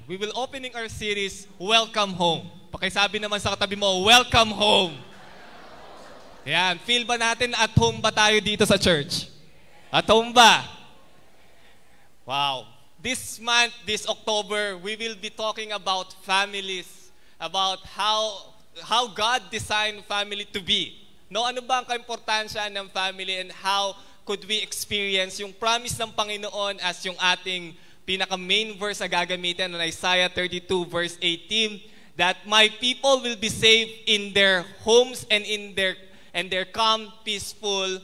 we will opening our series, Welcome Home. Pakisabi naman sa katabi mo, Welcome Home. Yan, feel ba natin at home ba tayo dito sa church? At home ba? Wow. This month, this October, we will be talking about families, about how God designed family to be. No, ano ba ang kaimportansya ng family and how could we experience yung promise ng Panginoon as yung ating pinaka-main verse na gagamitin on Isaiah 32 verse 18, that my people will be saved in their homes and in their calm, peaceful,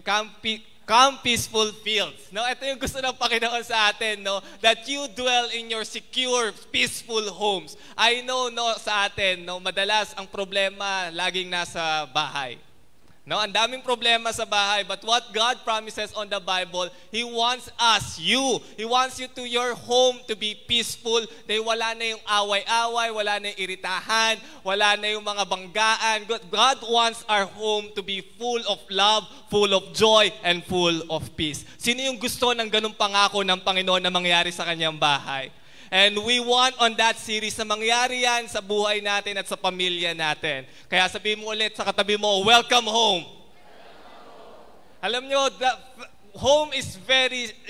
calm, peaceful fields. No, ito yung gusto ng Panginoon sa atin, no, that you dwell in your secure, peaceful homes. I know, no, sa atin, no, madalas ang problema laging nasa bahay. No, ang daming problema sa bahay, but what God promises on the Bible, He wants He wants you to your home to be peaceful. Dahil wala na yung away-away, wala na yung iritahan, wala na yung mga banggaan. God wants our home to be full of love, full of joy, and full of peace. Sino yung gusto ng ganung pangako ng Panginoon na mangyari sa kanyang bahay? And we want on that series na mangyari yan sa buhay natin at sa pamilya natin. Kaya sabihin mo ulit sa katabi mo, welcome home. Alam nyo, home is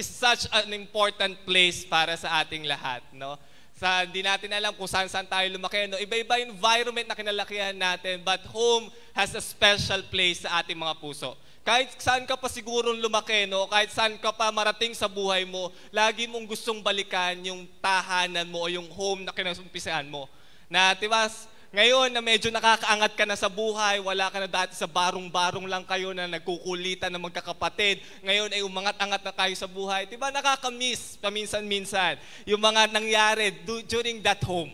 such an important place para sa ating lahat. No? Hindi natin alam kung saan tayo lumaki. No? Iba-iba yung environment na kinalakihan natin, but home has a special place sa ating mga puso. Kahit saan ka pa siguro lumaki, no? Kahit saan ka pa marating sa buhay mo, lagi mong gustong balikan yung tahanan mo o yung home na kinasumpisahan mo. Na, diba, ngayon na medyo nakakaangat ka na sa buhay, wala ka na dati sa barong-barong lang kayo na nagkukulitan ng magkakapatid. Ngayon ay umangat-angat na kayo sa buhay. Diba, nakakamiss paminsan-minsan yung mga nangyari during that home.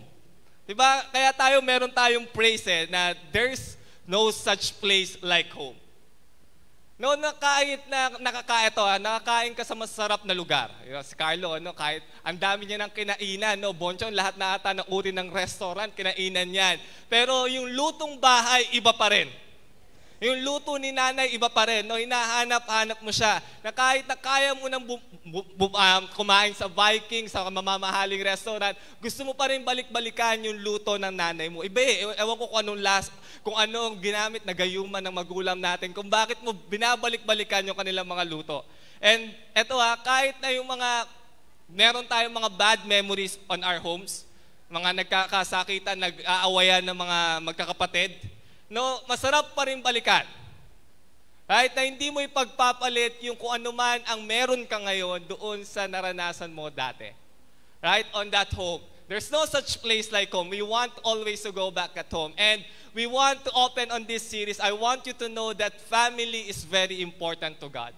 Diba, kaya meron tayong praise na there's no such place like home. No, nakakain ka sa masarap na lugar. Si Carlo, no, kahit ang dami niya ng kinainan, no, Bonchon, lahat na ata ng uri ng restaurant, kinainan yan. Pero yung lutong bahay, iba pa rin. Yung luto ni nanay, iba pa rin. No, hinahanap-hanap mo siya. Na kahit na kaya mo nang kumain sa Viking, sa mamamahaling restaurant, gusto mo pa rin balik-balikan yung luto ng nanay mo. Iba ewan ko kung anong ginamit na gayuman ng magulang natin, kung bakit mo binabalik-balikan yung kanilang mga luto. And eto kahit na yung meron tayong mga bad memories on our homes, mga nagkakasakitan, nag-aawayan ng mga magkakapatid, no, masarap pa rin balikan. Right? Na hindi mo ipagpapalit yung kung ano man ang meron ka ngayon doon sa naranasan mo dati. Right? On that home. There's no such place like home. We want always to go back at home. And we want to open on this series. I want you to know that family is very important to God.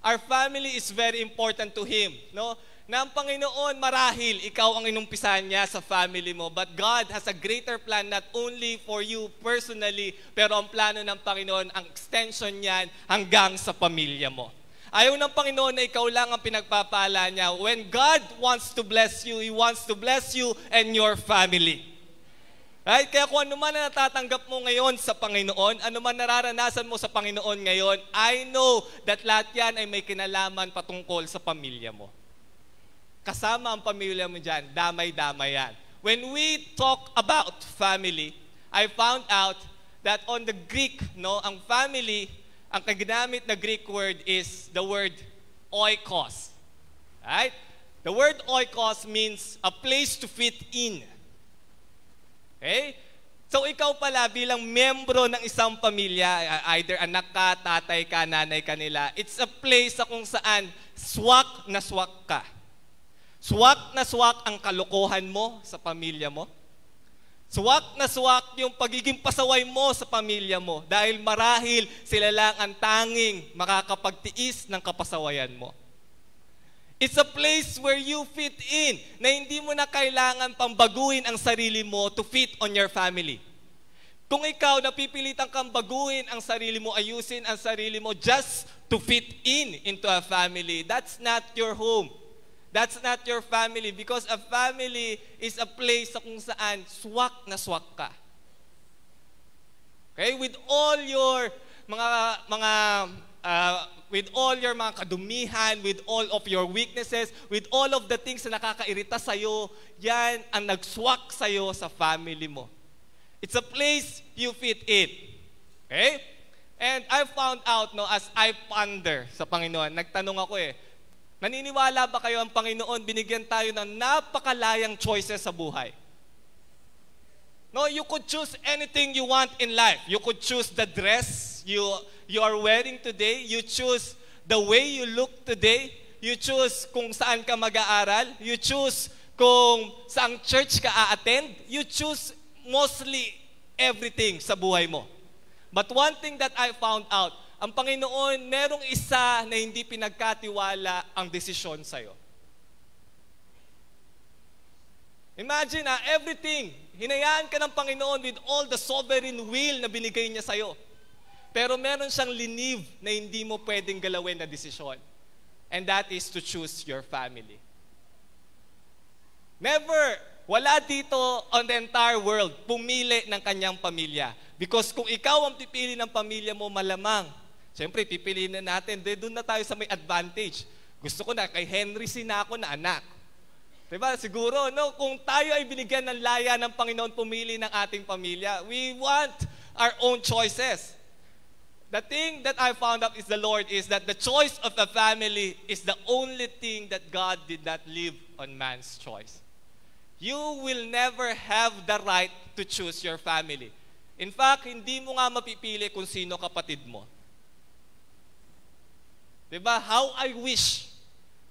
Our family is very important to Him. No? Na ang Panginoon, marahil, ikaw ang inumpisahan niya sa family mo. But God has a greater plan not only for you personally, pero ang plano ng Panginoon, ang extension niyan hanggang sa pamilya mo. Ayaw ng Panginoon na ikaw lang ang pinagpapala niya. When God wants to bless you, He wants to bless you and your family. Right? Kaya kung ano man na natatanggap mo ngayon sa Panginoon, ano man nararanasan mo sa Panginoon ngayon, I know that lahat yan ay may kinalaman patungkol sa pamilya mo. Kasama ang pamilya mo dyan, damay-damay yan. When we talk about family, I found out that on the Greek, no, ang family, ang ginamit na Greek word is the word oikos. Right? The word oikos means a place to fit in. Okay? So ikaw pala bilang membro ng isang pamilya, either anak ka, tatay ka, nanay ka nila, it's a place sa kung saan swak na swak ka. Swak na swak ang kalokohan mo sa pamilya mo. Swak na swak yung pagiging pasaway mo sa pamilya mo dahil marahil sila lang ang tanging makakapagtiis ng kapasawayan mo. It's a place where you fit in na hindi mo na kailangan pang baguhin ang sarili mo to fit on your family. Kung ikaw napipilitan kang baguhin ang sarili mo, ayusin ang sarili mo just to fit in into a family, that's not your home. That's not your family because a family is a place kung saan swak na swak ka. Okay? With all your mga with all your mga kadumihan, with all of your weaknesses, with all of the things na nakakairita sa'yo, yan ang nagswak sa'yo sa family mo. It's a place you fit in. Okay? And I found out, no, as I ponder sa Panginoon, nagtanong ako naniniwala ba kayo ang Panginoon, binigyan tayo ng napakalayang choices sa buhay? No, you could choose anything you want in life. You could choose the dress you are wearing today. You choose the way you look today. You choose kung saan ka mag-aaral. You choose kung saang church ka a-attend. You choose mostly everything sa buhay mo. But one thing that I found out, ang Panginoon, merong isa na hindi pinagkatiwala ang desisyon sa'yo. Imagine everything. Hinayaan ka ng Panginoon with all the sovereign will na binigay niya sa'yo. Pero meron siyang liniv na hindi mo pwedeng galawin na desisyon. And that is to choose your family. Never, wala dito on the entire world pumili ng kanyang pamilya. Because kung ikaw ang pipili ng pamilya mo, malamang, siyempre pipiliin na natin, doon na tayo sa may advantage. Gusto ko na kay Henry Sinaco na anak. Diba? Siguro, no, kung tayo ay binigyan ng laya ng Panginoon pumili ng ating pamilya, we want our own choices. The thing that I found out is the Lord is that the choice of the family is the only thing that God did not leave on man's choice. You will never have the right to choose your family. In fact, hindi mo nga mapipili kung sino kapatid mo. Diba? How I wish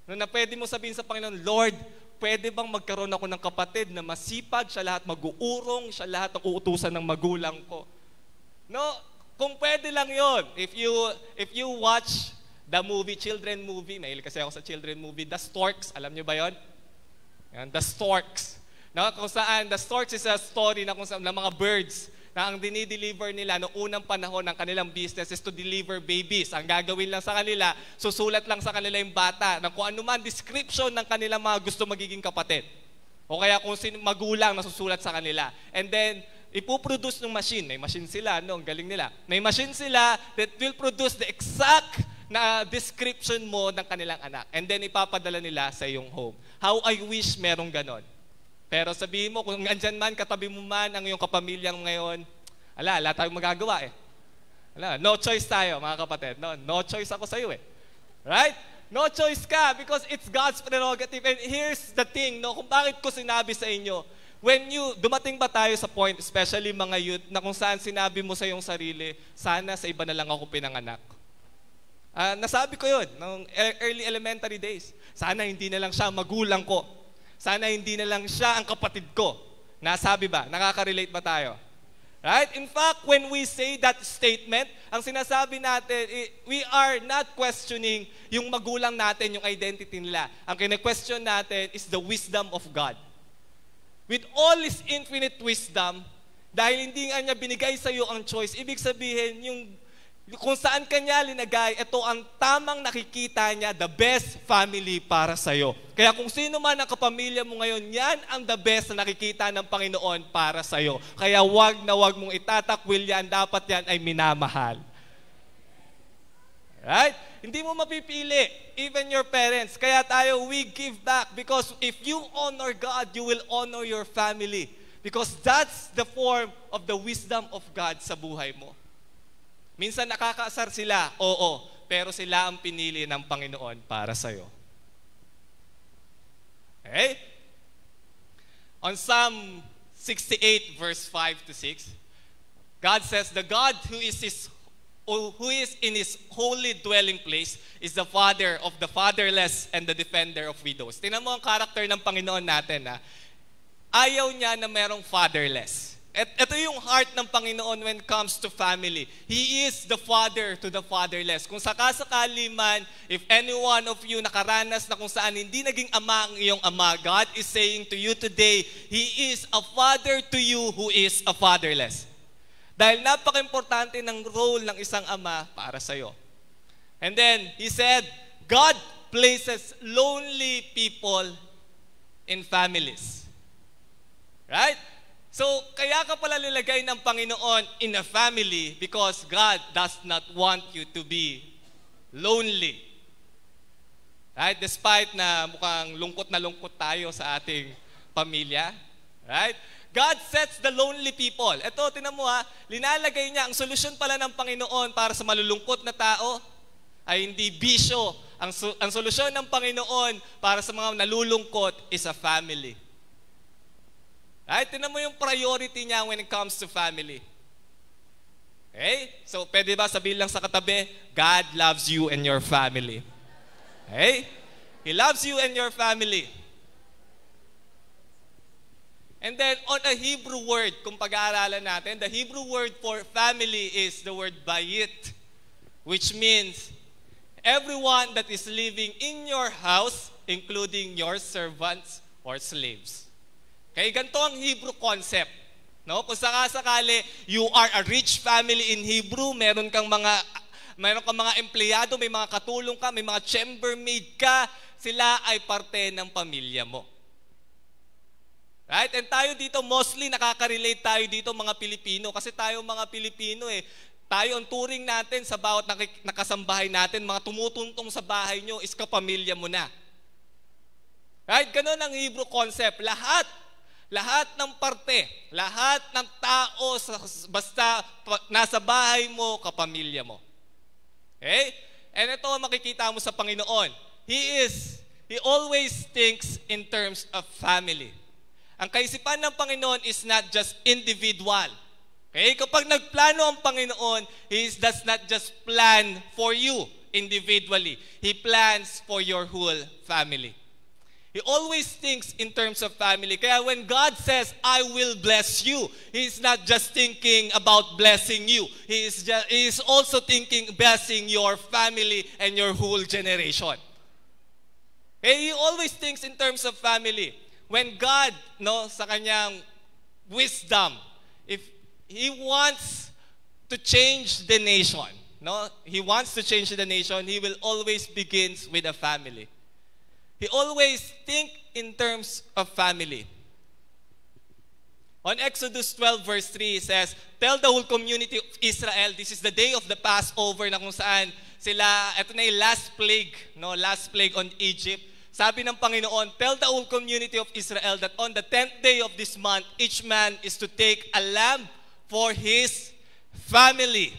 na pwede mo sabihin sa Panginoon, Lord, pwede bang magkaroon ako ng kapatid na masipag, siya lahat mag-uurong, siya lahat ang uutusan ng magulang ko. No, kung pwede lang yon. If you watch the movie, children movie, mahilig kasi ako sa children movie, The Storks, alam niyo ba yon? Yan, The Storks. No, kung saan, The Storks is a story na kung saan, ng mga birds na ang dinideliver nila noong unang panahon ng kanilang business is to deliver babies. Ang gagawin lang sa kanila, susulat lang sa kanila yung bata na kung ano man description ng kanilang mga gusto magiging kapatid. O kaya kung sino magulang na susulat sa kanila. And then, ipuproduce ng machine. May machine sila, no? Ang galing nila. May machine sila that will produce the exact na description mo ng kanilang anak. And then, ipapadala nila sa iyong home. How I wish merong ganon. Pero sabihin mo, kung andyan man, katabi mo man ang iyong kapamilyang ngayon, ala tayong magagawa no choice tayo, mga kapatid. No choice ako sa iyo Right? No choice ka because it's God's prerogative. And here's the thing, no, kung bakit ko sinabi sa inyo, dumating ba tayo sa point, especially mga youth, na kung saan sinabi mo sa iyong sarili, sana sa iba na lang ako pinanganak. Nasabi ko yun, nung early elementary days. Sana hindi na lang siya magulang ko. Sana hindi na lang siya ang kapatid ko. Nasabi ba? Nakaka-relate ba tayo? Right? In fact, when we say that statement, ang sinasabi natin, we are not questioning yung magulang natin, yung identity nila. Ang kine-question natin is the wisdom of God. With all His infinite wisdom, dahil hindi nga niya binigay sa iyo ang choice, ibig sabihin, kung saan kanya linagay, ito ang tamang nakikita niya, the best family para sa iyo. Kaya kung sino man ang kapamilya mo ngayon, yan ang the best na nakikita ng Panginoon para sa iyo. Kaya wag mong itatakwil yan, dapat yan ay minamahal. Right? Hindi mo mapipili, even your parents. Kaya tayo, we give back because if you honor God, you will honor your family. Because that's the form of the wisdom of God sa buhay mo. Minsan nakakaasar sila, oo, pero sila ang pinili ng Panginoon para sa'yo. Okay? On Psalm 68 verse 5 to 6, God says, the God who is in His holy dwelling place is the Father of the fatherless and the defender of widows. Tingnan mo ang karakter ng Panginoon natin. Ayaw niya na merong fatherless. Ito yung heart ng Panginoon when it comes to family. He is the father to the fatherless. Kung sakasakali man, if any one of you nakaranas na kung saan hindi naging ama ang iyong ama, God is saying to you today, He is a father to you who is a fatherless. Dahil napaka-importante ng role ng isang ama para sa'yo. And then, He said, God places lonely people in families. Right? So, kaya ka pala nilagay ng Panginoon in a family because God does not want you to be lonely. Right? Despite na mukhang lungkot na lungkot tayo sa ating pamilya. Right? God sets the lonely people. Ito, tinan mo linalagay niya, ang solusyon pala ng Panginoon para sa malulungkot na tao ay hindi bisyo. Ang solusyon ng Panginoon para sa mga nalulungkot is a family. Right? Tinan mo yung priority niya when it comes to family. Okay? So, pwede ba sabihin lang sa katabi, God loves you and your family. Okay? He loves you and your family. And then, on a Hebrew word, kung pag-aaralan natin, the Hebrew word for family is the word bayit, which means everyone that is living in your house, including your servants or slaves. Okay, ganito ang Hebrew concept. No? Kung sakasakali, you are a rich family in Hebrew, meron kang mga empleyado, may mga katulong ka, may mga chambermaid ka, sila ay parte ng pamilya mo. Right? And tayo dito, mostly nakaka-relate tayo dito mga Pilipino. Kasi tayo mga Pilipino tayo ang turing natin sa bawat nakasambahay natin, mga tumutuntong sa bahay nyo is kapamilya mo na. Right? Ganun ang Hebrew concept. Lahat ng parte, lahat ng tao, basta nasa bahay mo, kapamilya mo. Okay? And ito ang makikita mo sa Panginoon. He always thinks in terms of family. Ang kaisipan ng Panginoon is not just individual. Okay? Kapag nagplano ang Panginoon, He does not just plan for you individually. He plans for your whole family. He always thinks in terms of family. Kaya when God says, I will bless you, He is not just thinking about blessing you. He is also thinking blessing your family and your whole generation. Okay? He always thinks in terms of family. When God, sa kanyang wisdom, if He wants to change the nation, He wants to change the nation, He will always begin with a family. He always think in terms of family. On Exodus 12 verse 3, it says, tell the whole community of Israel, this is the day of the Passover na kung saan sila, ito na yung last plague on Egypt. Sabi ng Panginoon, tell the whole community of Israel that on the 10th day of this month, each man is to take a lamb for his family.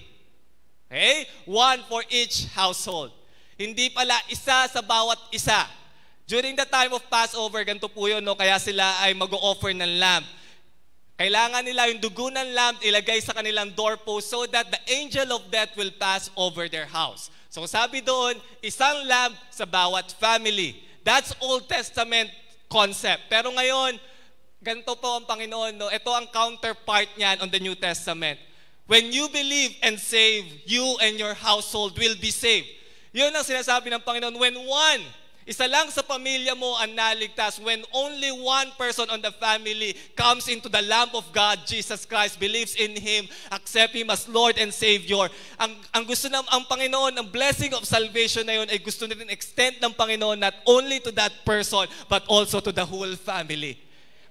Okay? One for each household. Hindi pala isa sa bawat isa. During the time of Passover, ganito po yun, kaya sila ay mag-o-offer ng lamb. Kailangan nila yung dugo ng lamb ilagay sa kanilang doorpost so that the angel of death will pass over their house. So sabi doon, isang lamb sa bawat family. That's Old Testament concept. Pero ngayon, ganito po ang Panginoon. Ito ang counterpart niyan on the New Testament. When you believe and save, you and your household will be saved. Yun ang sinasabi ng Panginoon. When isa lang sa pamilya mo ang naligtas, when only one person on the family comes into the Lamb of God, Jesus Christ, believes in Him, accept Him as Lord and Savior, ang gusto ang Panginoon, ang blessing of salvation na yun, ay gusto na rin extend ng Panginoon not only to that person, but also to the whole family.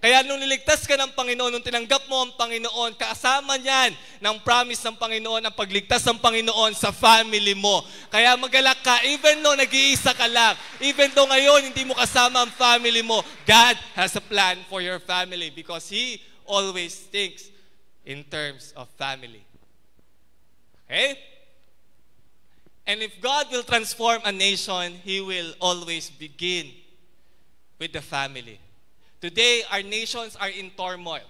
Kaya nung niligtas ka ng Panginoon, nung tinanggap mo ang Panginoon, kasama niyan ng promise ng Panginoon, ang pagligtas ng Panginoon sa family mo. Kaya magalak ka, even though nag-iisa ka lang, even though ngayon hindi mo kasama ang family mo, God has a plan for your family because He always thinks in terms of family. Okay? And if God will transform a nation, He will always begin with the family. Today, our nations are in turmoil,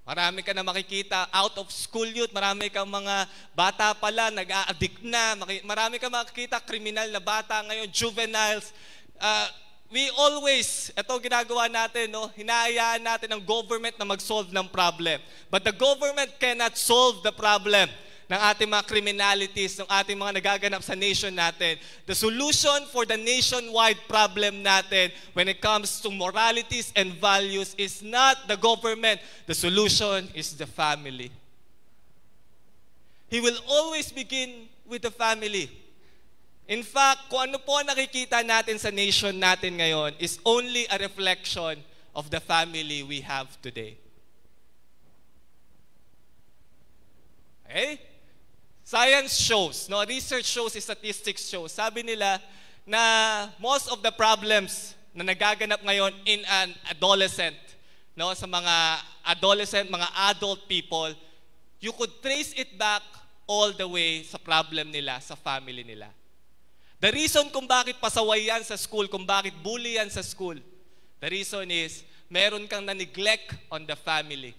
Marami ka na makikita out of school youth, marami kang mga bata pala, nag-a-addict na, marami kang makikita kriminal na bata ngayon, juveniles. We always, ito ginagawa natin, hinahayaan natin ang government na mag-solve ng problem. But the government cannot solve the problem ng ating mga criminalities, ng ating mga nagaganap sa nation natin. The solution for the nationwide problem natin when it comes to moralities and values is not the government. The solution is the family. He will always begin with the family. In fact, kung ano po nakikita natin sa nation natin ngayon is only a reflection of the family we have today. Okay? Science shows, no, research shows, statistics shows, sabi nila na most of the problems na nagaganap ngayon in an adolescent, no, sa mga adolescent, mga adult people, you could trace it back all the way sa problem nila, sa family nila. The reason kung bakit pasaway yan sa school, kung bakit bully yan sa school, the reason is, meron kang na-neglect on the family.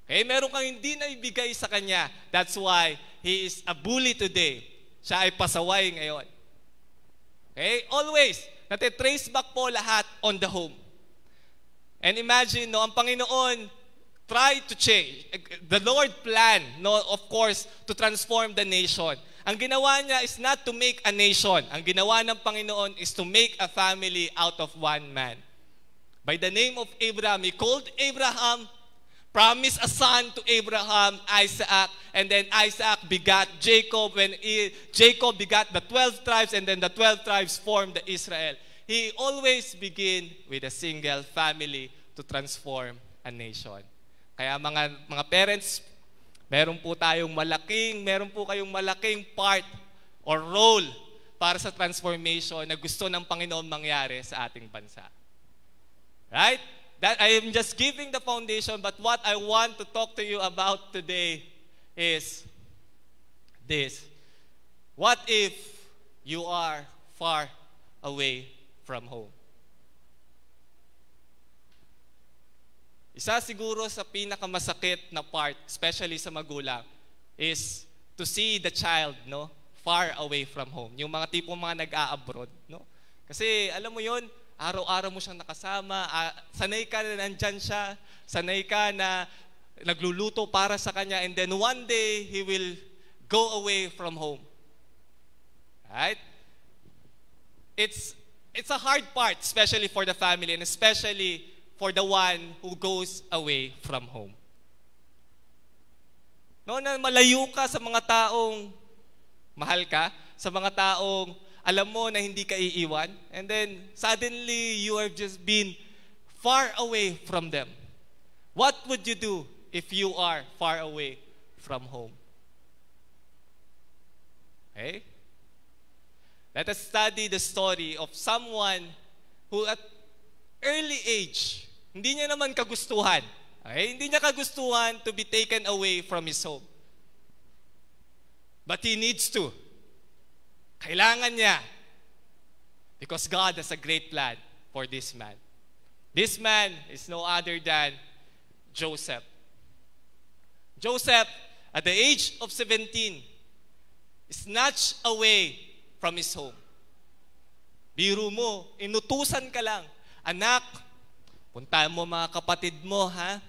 Okay, meron kang hindi na ibigay sa kanya. That's why he is a bully today. Siya ay pasaway ngayon. Okay, always, natitrace back po lahat on the home. And imagine, no, ang Panginoon try to change. The Lord plan, no, of course, to transform the nation. Ang ginawa niya is not to make a nation. Ang ginawa ng Panginoon is to make a family out of one man. By the name of Abraham, he called Abraham, promised a son to Abraham, Isaac, and then Isaac begat Jacob. When Jacob begat the 12 tribes, and then the 12 tribes formed the Israel. He always begin with a single family to transform a nation. Kaya mga parents, meron po kayong malaking part or role para sa transformation na gusto ng Panginoon mangyari sa ating bansa. Right? That I am just giving the foundation, but what I want to talk to you about today is this. What if you are far away from home? Isa siguro sa pinakamasakit na part, especially sa magulang, is to see the child, no, far away from home. Yung mga tipong mga nag-a-abroad, no? Kasi alam mo yon, araw-araw mo siyang nakasama, sanay ka na nandyan siya, sanay ka na nagluluto para sa kanya, and then one day, he will go away from home. Right? It's a hard part, especially for the family, and especially for the one who goes away from home. No, na malayo ka sa mga taong mahal ka, sa mga taong alam mo na hindi ka iiwan, and then suddenly you have just been far away from them. What would you do if you are far away from home? Okay? Let us study the story of someone who at early age, hindi niya naman kagustuhan. Okay? Hindi niya kagustuhan to be taken away from his home. But he needs to. Kailangan niya. Because God has a great plan for this man. This man is no other than Joseph. Joseph, at the age of 17, is snatched away from his home. Biro mo, inutusan ka lang. Anak, puntahan mo mga kapatid mo, ha?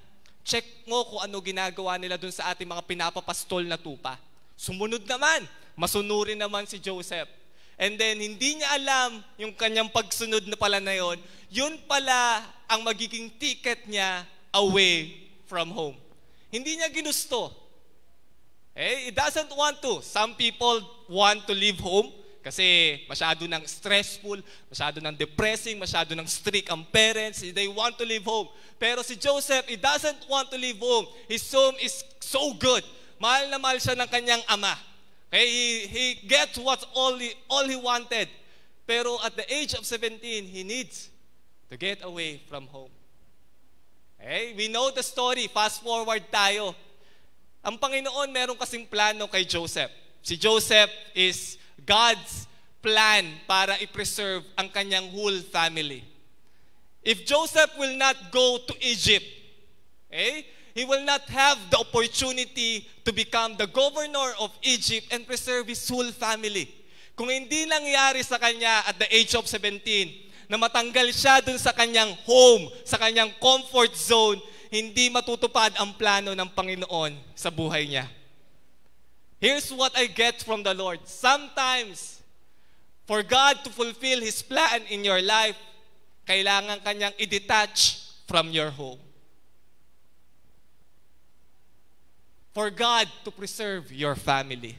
Check mo kung ano ginagawa nila dun sa ating mga pinapapastol na tupa. Sumunod naman. Masunurin naman si Joseph. And then, hindi niya alam yung kanyang pagsunod na pala na yun pala ang magiging ticket niya away from home. Hindi niya ginusto. He doesn't want to. Some people want to leave home kasi masyado ng stressful, masyado ng depressing, masyado ng strict ang parents. They want to leave home. Pero si Joseph, he doesn't want to leave home. His home is so good. Mahal na mahal siya ng kanyang ama. Okay, he gets what's all he wanted. Pero at the age of 17, he needs to get away from home. Okay, we know the story. Fast forward tayo. Ang Panginoon meron kasing plano kay Joseph. Si Joseph is God's plan para i-preserve ang kanyang whole family. If Joseph will not go to Egypt, okay, he will not have the opportunity to become the governor of Egypt and preserve his whole family. Kung hindi nangyari sa kanya at the age of 17, na matanggal siya dun sa kanyang home, sa kanyang comfort zone, hindi matutupad ang plano ng Panginoon sa buhay niya. Here's what I get from the Lord. Sometimes, for God to fulfill His plan in your life, kailangan kanyang i-detach from your home. For God to preserve your family.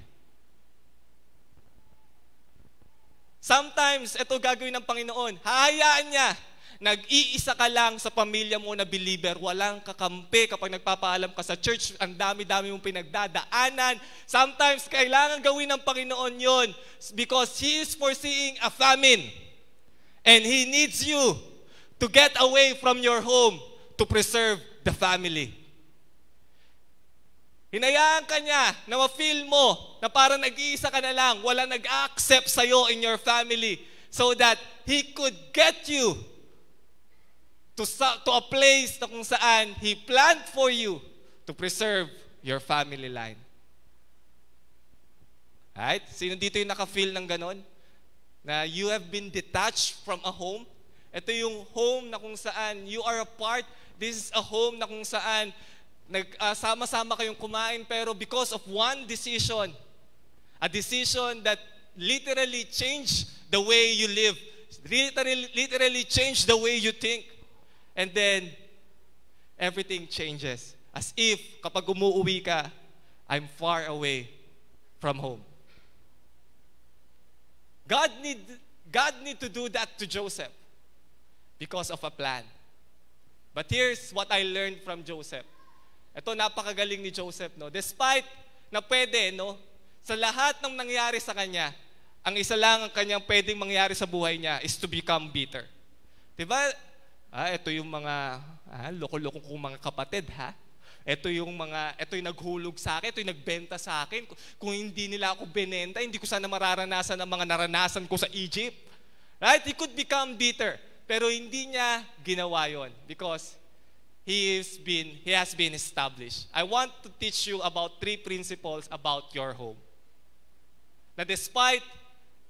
Sometimes, ito gagawin ng Panginoon. Hahayaan niya Nag-iisa ka lang sa pamilya mo na believer. Walang kakampi kapag nagpapaalam ka sa church. Ang dami-dami mong pinagdadaanan. Sometimes, kailangan gawin ng Panginoon yon because He is foreseeing a famine. And He needs you to get away from your home to preserve the family. Hinayaan ka niya na ma-feel mo na parang nag-iisa ka na lang, wala nag-accept sa'yo in your family so that He could get you to a place na kung saan He planned for you to preserve your family line. Right? Sino dito yung naka-feel ng ganon? Na you have been detached from a home? Ito yung home na kung saan you are a part. This is a home na kung saan nagsama-sama kayong kumain, pero because of one decision, a decision that literally changed the way you live, literally changed the way you think, and then everything changes. As if kapag umuwi ka, I'm far away from home. God need to do that to Joseph because of a plan. But here's what I learned from Joseph. Ito, napakagaling ni Joseph, no? Despite na pwede, no? Sa lahat ng nangyari sa kanya, ang isa lang ang kanyang pwedeng mangyari sa buhay niya is to become bitter. Diba? Ito yung mga loko-loko kong mga kapatid, ha? Ito yung naghulog sa akin, ito yung nagbenta sa akin. Kung hindi nila ako benenta, hindi ko sana mararanasan ang mga naranasan ko sa Egypt. Right? He could become bitter. Pero hindi niya ginawa yon because He has been established. I want to teach you about 3 principles about your home. Na despite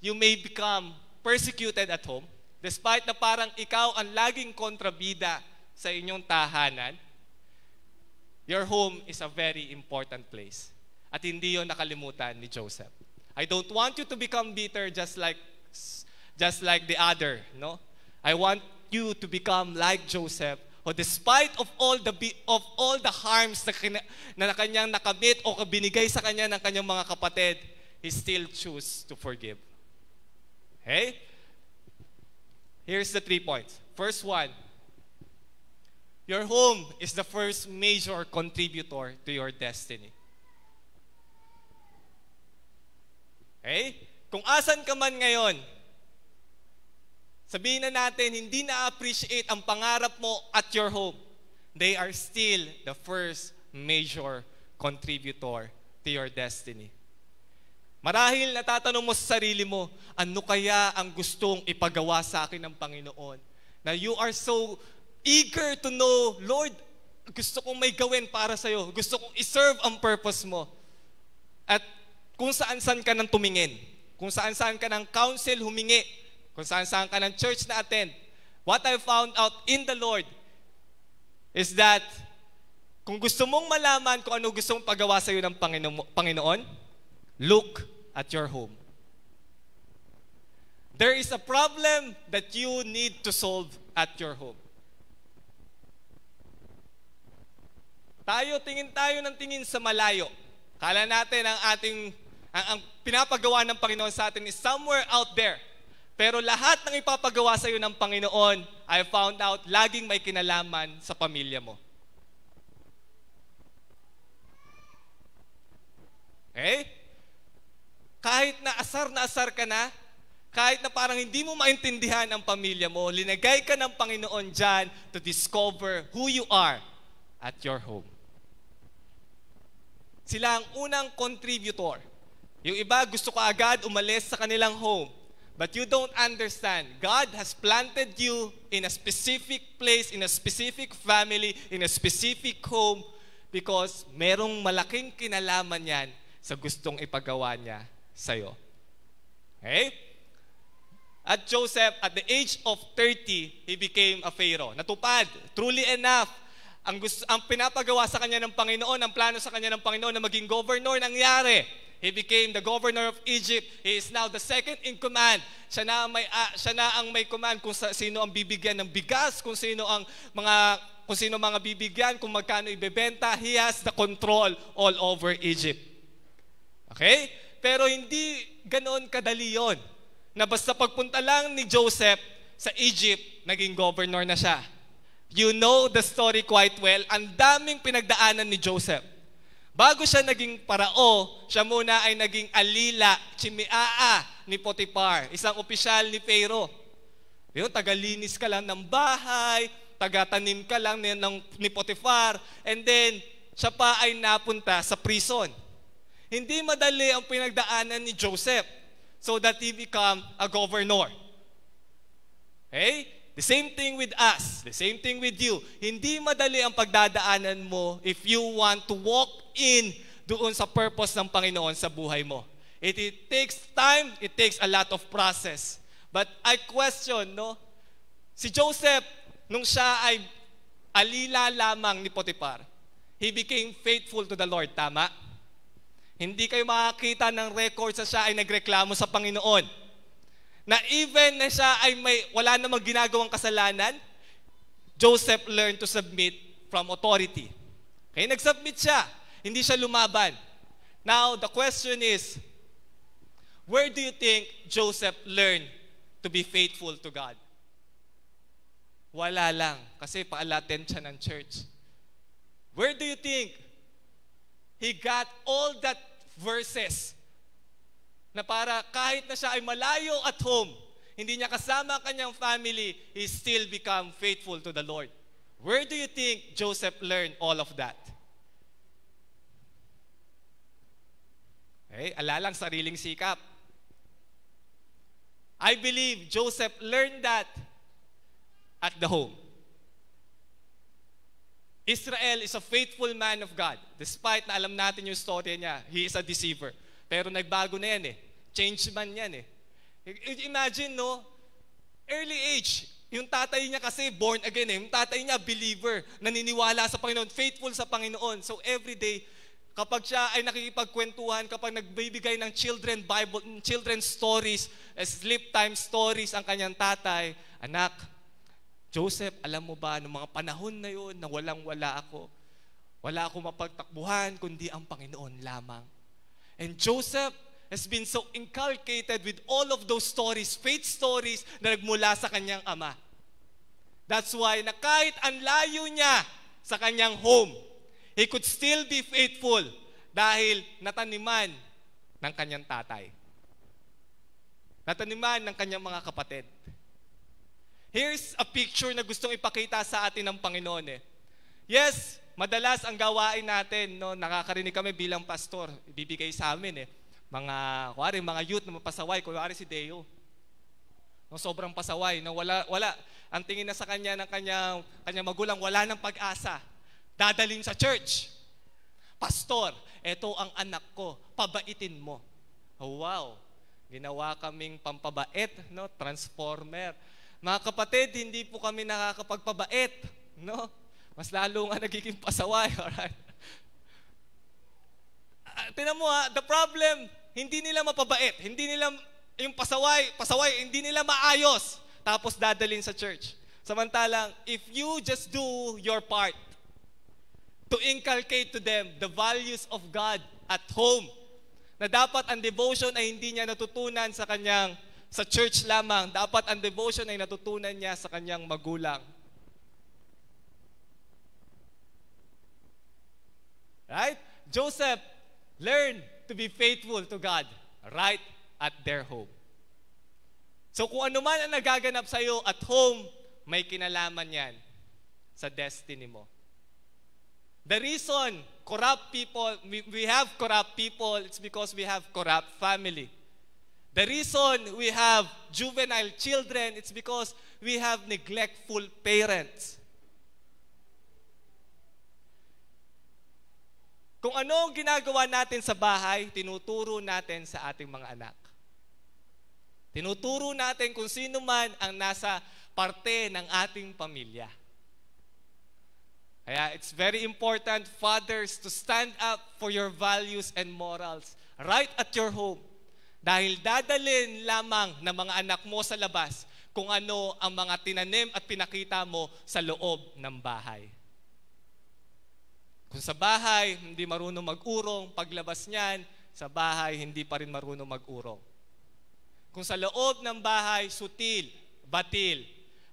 you may become persecuted at home, despite na parang ikaw ang laging kontrabida sa inyong tahanan, your home is a very important place. At hindi yon nakalimutan ni Joseph. I don't want you to become bitter just like the other, no? I want you to become like Joseph. O despite of all the harms na kanyang nakamit o binigay sa kanya ng kanyang mga kapatid, he still choose to forgive. Okay? Here's the 3 points. First one, your home is the first major contributor to your destiny. Okay? Kung asan ka man ngayon, sabihin na natin, hindi na-appreciate ang pangarap mo at your home. They are still the first major contributor to your destiny. Marahil natatanong mo sa sarili mo, ano kaya ang gustong ipagawa sa akin ng Panginoon? Na you are so eager to know, Lord, gusto kong may gawin para sa'yo. Gusto kong iserve ang purpose mo. At kung saan-saan ka nang tumingin, kung saan-saan ka ng counsel humingi, kung saan-saan ka ng church na attend, what I found out in the Lord is that kung gusto mong malaman kung ano gusto mong pagawa sa iyo ng Panginoon, look at your home. There is a problem that you need to solve at your home. Tingin tayo ng tingin sa malayo. Kala natin ang pinapagawa ng Panginoon sa atin is somewhere out there. Pero lahat ng ipapagawa sa iyo ng Panginoon, I found out, laging may kinalaman sa pamilya mo. Okay? Kahit na asar ka na, kahit na parang hindi mo maintindihan ang pamilya mo, linagay ka ng Panginoon dyan to discover who you are at your home. Sila ang unang contributor. Yung iba gusto ko agad umalis sa kanilang home. But you don't understand. God has planted you in a specific place, in a specific family, in a specific home because merong malaking kinalaman yan sa gustong ipagawa niya sa'yo. Okay? At Joseph, at the age of 30, he became a Pharaoh. Natupad. Truly enough. Ang pinapagawa sa kanya ng Panginoon, ang plano sa kanya ng Panginoon na maging governor, nangyari. He became the governor of Egypt. He is now the second in command. Siya na ang may command kung sino ang bibigyan ng bigas, kung sino mga bibigyan, kung magkano ibebenta. He has the control all over Egypt. Okay? Pero hindi ganoon kadali yon. Na basta pagpunta lang ni Joseph, sa Egypt, naging governor na siya. You know the story quite well. Ang daming pinagdaanan ni Joseph. Bago siya naging parao, siya muna ay naging alila, chimiaa ni Potiphar, isang opisyal ni Pharaoh. Yun, tagalinis ka lang ng bahay, tagatanim ka lang ni Potiphar, and then siya pa ay napunta sa prison. Hindi madali ang pinagdaanan ni Joseph so that he become a governor. Okay? The same thing with us. The same thing with you. Hindi madali ang pagdadaanan mo if you want to walk in doon sa purpose ng Panginoon sa buhay mo. It takes time. It takes a lot of process. But I question, no? Si Joseph, nung siya ay alila lamang ni Potiphar, he became faithful to the Lord. Tama? Hindi kayo makakita ng record sa siya ay nagreklamo sa Panginoon. Na even na siya ay wala namang ginagawang kasalanan, Joseph learned to submit from authority. Okay, nag-submit siya. Hindi siya lumaban. Now, the question is, where do you think Joseph learned to be faithful to God? Wala lang. Kasi pa-attend siya ng church. Where do you think he got all that verses na para kahit na siya ay malayo at home, hindi niya kasama ang kanyang family, he still become faithful to the Lord? Where do you think Joseph learned all of that? Okay, alalang sariling sikap. I believe Joseph learned that at the home. Israel is a faithful man of God. Despite na alam natin yung story niya, he is a deceiver. Pero nagbago na yan eh. Change man yan eh. Imagine, no? Early age. Yung tatay niya kasi born again eh. Yung tatay niya believer. Naniniwala sa Panginoon. Faithful sa Panginoon. So every day, kapag siya ay nakikipagkwentuhan, kapag nagbibigay ng children's stories, sleep time stories ang kanyang tatay, anak, Joseph, alam mo ba, noong mga panahon na yun, na walang-wala ako, wala akong mapagtakbuhan, kundi ang Panginoon lamang. And Joseph has been so inculcated with all of those stories, faith stories, na nagmula sa kanyang ama. That's why, na kahit ang layo niya sa kanyang home, he could still be faithful dahil nataniman ng kanyang tatay. Nataniman ng kanyang mga kapatid. Here's a picture na gustong ipakita sa atin ng Panginoon eh. Yes, madalas ang gawain natin, no, nakakarinig kami bilang pastor, ibibigay sa amin eh. Mga youth na mapasaway, kuwari si Deo. No, sobrang pasaway, no, wala, ang tingin na sa kanya ng kanyang magulang, wala ng pag-asa. Dadalhin sa church. Pastor, eto ang anak ko, pabaitin mo. Oh, wow, ginawa kaming pampabait, no, transformer. Mga kapatid, hindi po kami nakakapagpabait, no? Mas lalo nga nagiging pasaway, alright? Tingnan mo the problem, hindi nila mapabait, hindi nila, yung pasaway, hindi nila maayos, tapos dadalhin sa church. Samantalang, if you just do your part to inculcate to them the values of God at home, na dapat ang devotion ay hindi niya natutunan sa church lamang, dapat ang devotion ay natutunan niya sa kanyang magulang. Right? Joseph learned to be faithful to God right at their home. So kung ano man ang nagaganap sa iyo at home, may kinalaman yan sa destiny mo. The reason we have corrupt people, it's because we have corrupt family. The reason we have juvenile children, it's because we have neglectful parents. Kung ano ang ginagawa natin sa bahay, tinuturo natin sa ating mga anak. Tinuturo natin kung sino man ang nasa parte ng ating pamilya. Kaya it's very important, fathers, to stand up for your values and morals right at your home. Dahil dadalhin lamang ng mga anak mo sa labas kung ano ang mga tinanim at pinakita mo sa loob ng bahay. Kung sa bahay, hindi marunong mag-urong, paglabas niyan, sa bahay, hindi pa rin marunong mag-urong. Kung sa loob ng bahay, sutil, batil.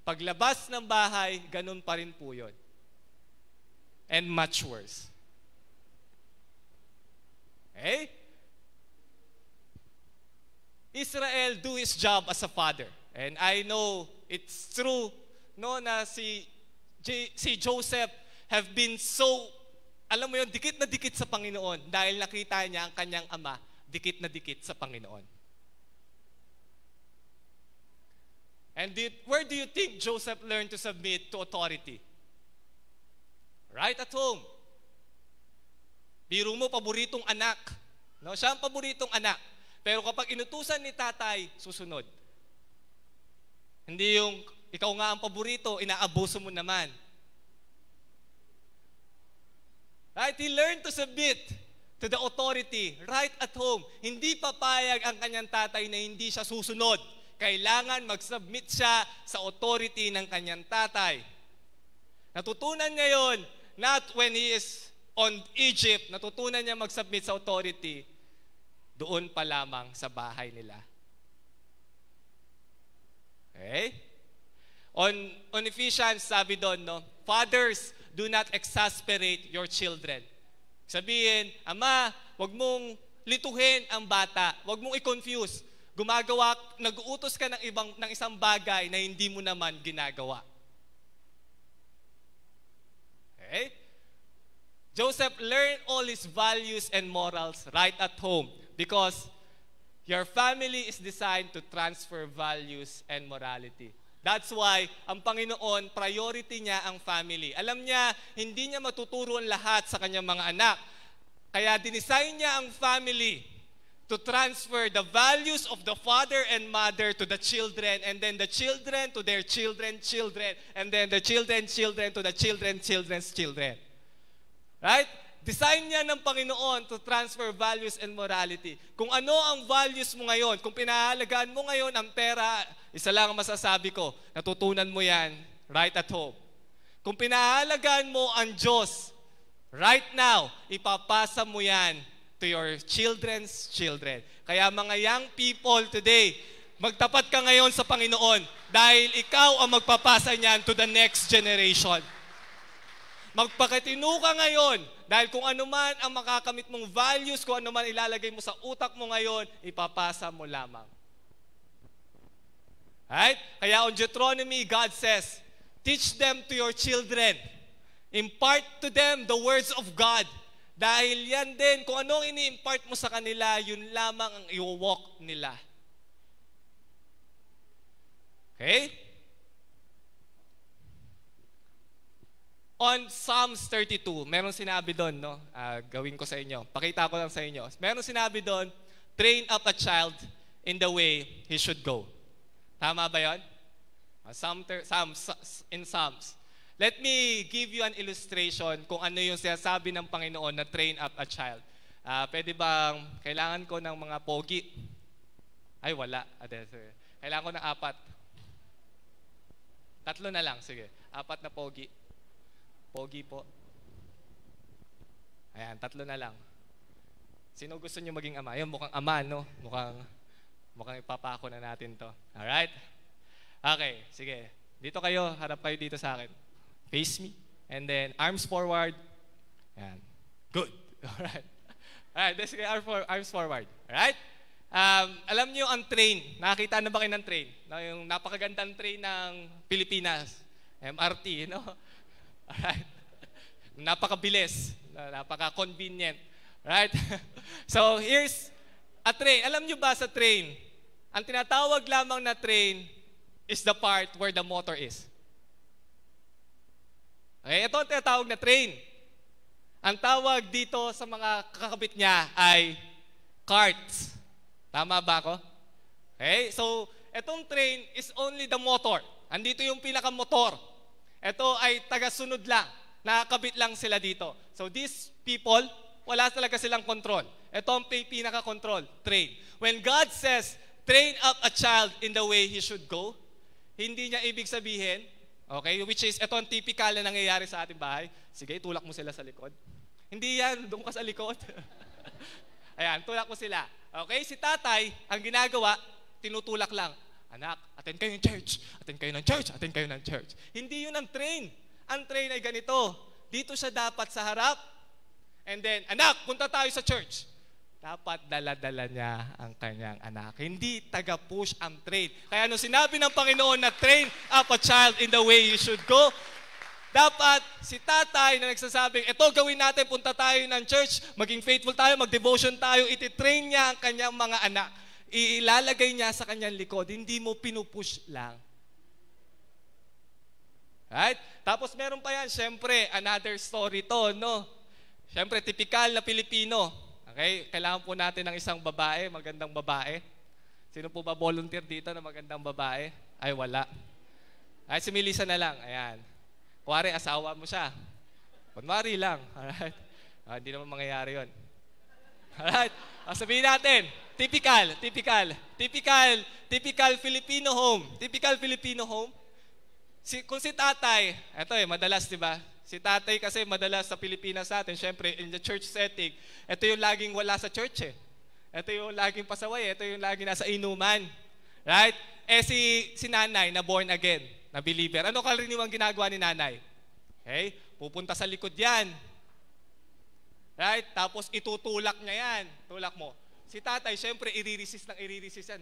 Paglabas ng bahay, ganun pa rin po yun. And much worse. Okay? Israel do his job as a father. And I know it's true no, na si Joseph have been so, alam mo yun, dikit na dikit sa Panginoon dahil nakita niya ang kanyang ama, dikit na dikit sa Panginoon. And where do you think Joseph learned to submit to authority? Right at home. Biro mo, paboritong anak. No? Siya ang paboritong anak. Pero kapag inutusan ni tatay, susunod. Hindi yung ikaw nga ang paborito, inaabuso mo naman. Right? He learned to submit to the authority right at home. Hindi papayag ang kanyang tatay na hindi siya susunod. Kailangan mag-submit siya sa authority ng kanyang tatay. Natutunan niya yun, not when he is on Egypt, natutunan niya mag-submit sa authority, doon pa lamang sa bahay nila. Okay? On Ephesians, sabi doon, no? Fathers, do not exasperate your children. Sabihin, ama, wag mong lituhin ang bata. Wag mong i-confuse. Nag-uutos ka ng isang bagay na hindi mo naman ginagawa. Okay? Joseph learned all his values and morals right at home because your family is designed to transfer values and morality. That's why ang Panginoon, priority niya ang family. Alam niya, hindi niya matuturo ang lahat sa kanyang mga anak. Kaya dinisign niya ang family to transfer the values of the father and mother to the children, and then the children to their children, and then the children to the children's children. Right? Design niya ng Panginoon to transfer values and morality. Kung ano ang values mo ngayon, kung pinahalagaan mo ngayon ang pera, isa lang ang masasabi ko, natutunan mo yan right at home. Kung pinahalagaan mo ang Diyos, right now, ipapasa mo yan to your children's children. Kaya mga young people today, magtapat ka ngayon sa Panginoon dahil ikaw ang magpapasa niyan to the next generation. Magpakatino ka ngayon dahil kung ano man ang makakamit mong values, kung ano man ilalagay mo sa utak mo ngayon, ipapasa mo lamang. Right? Kaya on Deuteronomy, God says, teach them to your children. Impart to them the words of God. Dahil yan din, kung anong ini-impart mo sa kanila, yun lamang ang i-walk nila. Okay? On Psalms 32, meron sinabi doon, no? Gawin ko sa inyo. Pakita ko lang sa inyo. Meron sinabi doon, train up a child in the way he should go. Tama ba yun? In Psalms. Let me give you an illustration kung ano yung sinasabi ng Panginoon na train up a child. Pwede bang, kailangan ko ng mga pogi? Ay, wala. Kailangan ko ng 4. 3 na lang, sige. 4 na pogi. Pogi po. Ayan, 3 na lang. Sino gusto niyo maging ama? Yung mukhang ama, no? Mukhang ipapako na natin to. Alright? Okay, sige. Dito kayo, harap kayo dito sa akin. Face me. And then, arms forward. Ayan. Good. Alright. Alright, let's get arms forward. Alright? Alam niyo ang train. Nakakita na ba kayo ng train? No, yung napakagandang train ng Pilipinas. MRT, no? Alright. Napakabilis. Napaka-convenient. Right? So, here's a train. Alam niyo ba sa train, ang tinatawag lamang na train is the part where the motor is. Okay, ito ang tinatawag na train. Ang tawag dito sa mga kakabit niya ay carts. Tama ba ako? Okay, so itong train is only the motor. Andito yung pinaka-motor. Ito ay taga-sunod lang. Nakakabit lang sila dito. So these people, wala talaga silang control. Ito ang pinaka-control, train. When God says, train up a child in the way he should go, hindi niya ibig sabihin, okay, which is, ito ang typical na nangyayari sa ating bahay. Sige, tulak mo sila sa likod. Hindi yan, doon ka sa likod. Ayan, tulak mo sila. Okay, si tatay, ang ginagawa, tinutulak lang. Anak, attend kayo ng church. Attend kayo ng church. Attend kayo ng church. Hindi yun ang train. Ang train ay ganito. Dito siya dapat sa harap. And then, anak, punta tayo sa church. Dapat dala-dala niya ang kanyang anak. Hindi taga-push ang train. Kaya nung sinabi ng Panginoon na train up a child in the way you should go, dapat si tatay na nagsasabing, eto gawin natin, punta tayo ng church, maging faithful tayo, mag-devotion tayo, ititrain niya ang kanyang mga anak. Ilalagay niya sa kanyang likod. Hindi mo pinupush lang. Right? Tapos meron pa yan, syempre, another story to, no? Syempre, typical na Pilipino. Okay? Kailangan po natin ng isang babae, magandang babae. Sino po ba volunteer dito na magandang babae? Ay, wala. Ay, si Melissa na lang. Ayan. Kuwari, asawa mo siya. Kunwari lang. Alright? Hindi naman mangyayari yun. Alright? Sabihin natin, typical Filipino home. Typical Filipino home. Kung si tatay, eto madalas, di ba? Si tatay kasi madalas sa Pilipinas natin, syempre, in the church setting, ito yung laging wala sa church eh. Ito yung laging pasaway, ito yung laging nasa inuman. Right? Si nanay na born again, na believer. Ano karaniwang ginagawa ni nanay? Okay? Pupunta sa likod yan. Right? Tapos itutulak niya yan. Tulak mo. Si tatay, syempre, i-resist yan.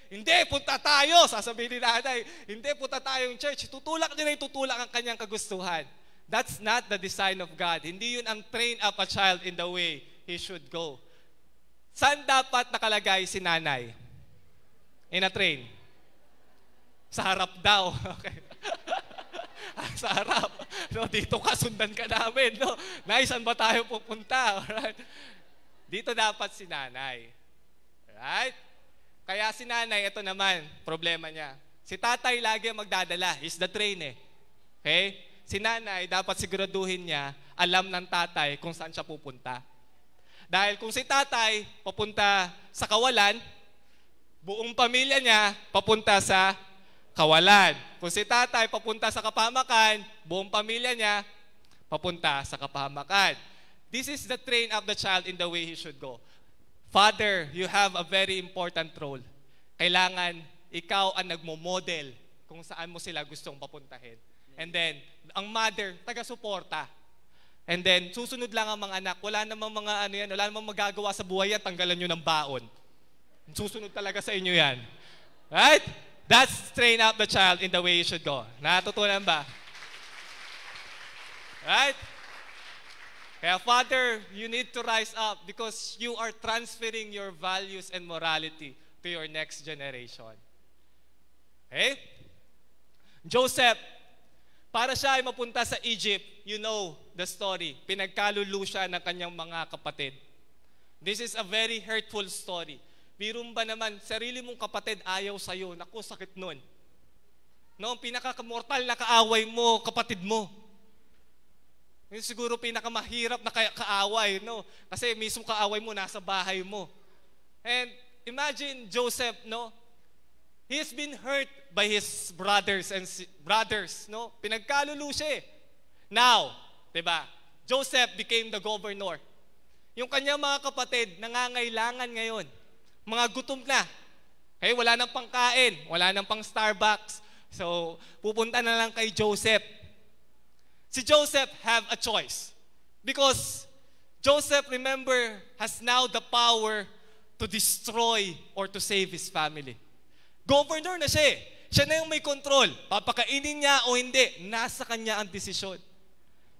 Hindi, punta tayo. Sasabihin ni nanay, hindi, punta tayo yung church. Tutulak niya yung tutulak ang kanyang kagustuhan. That's not the design of God. Hindi yun ang train up a child in the way he should go. Saan dapat nakalagay si nanay? In a train? Sa harap daw. Okay. Sa harap. No, dito ka, sundan ka namin. No? Saan ba tayo pupunta? Alright? Dito dapat si nanay. Right? Kaya si nanay, ito naman, problema niya. Si tatay lagi ang magdadala. He's the train eh. Okay? Si nanay, dapat siguraduhin niya, alam ng tatay kung saan siya pupunta. Dahil kung si tatay papunta sa Kawalan, buong pamilya niya papunta sa Kawalan. Kung si tatay papunta sa Kapahamakan, buong pamilya niya papunta sa Kapahamakan. This is the train of the child in the way he should go. Father, you have a very important role. Kailangan ikaw ang nagmo-model kung saan mo sila gustong papuntahin. And then, ang mother, taga-suporta. And then, susunod lang ang mga anak. Wala namang magagawa sa buhay yan, tanggalan nyo ng baon. Susunod talaga sa inyo yan. Right? That's train up the child in the way he should go. Natutunan ba? Right? Kaya Father, you need to rise up because you are transferring your values and morality to your next generation. Okay? Joseph, para siya ay mapunta sa Egypt, you know the story. Pinagkalulu siya ng kanyang mga kapatid. This is a very hurtful story. Biro ba naman, sarili mong kapatid ayaw sa'yo. Naku, sakit nun. No, ang pinaka-mortal na kaaway mo, kapatid mo. Yung siguro pinakamahirap na kaaway, no? Kasi mismo kaaway mo, nasa bahay mo. And imagine Joseph, no? He's been hurt by his brothers, no? Pinagkalulu siya eh. Now, diba? Joseph became the governor. Yung kanyang mga kapatid, nangangailangan ngayon. Mga gutom na. Okay, wala nang pangkain, wala nang pang Starbucks. So, pupunta na lang kay Joseph. Si Joseph have a choice. Because Joseph, remember, has now the power to destroy or to save his family. Governor na siya eh. Siya na yung may control. Papakainin niya o hindi, nasa kanya ang desisyon.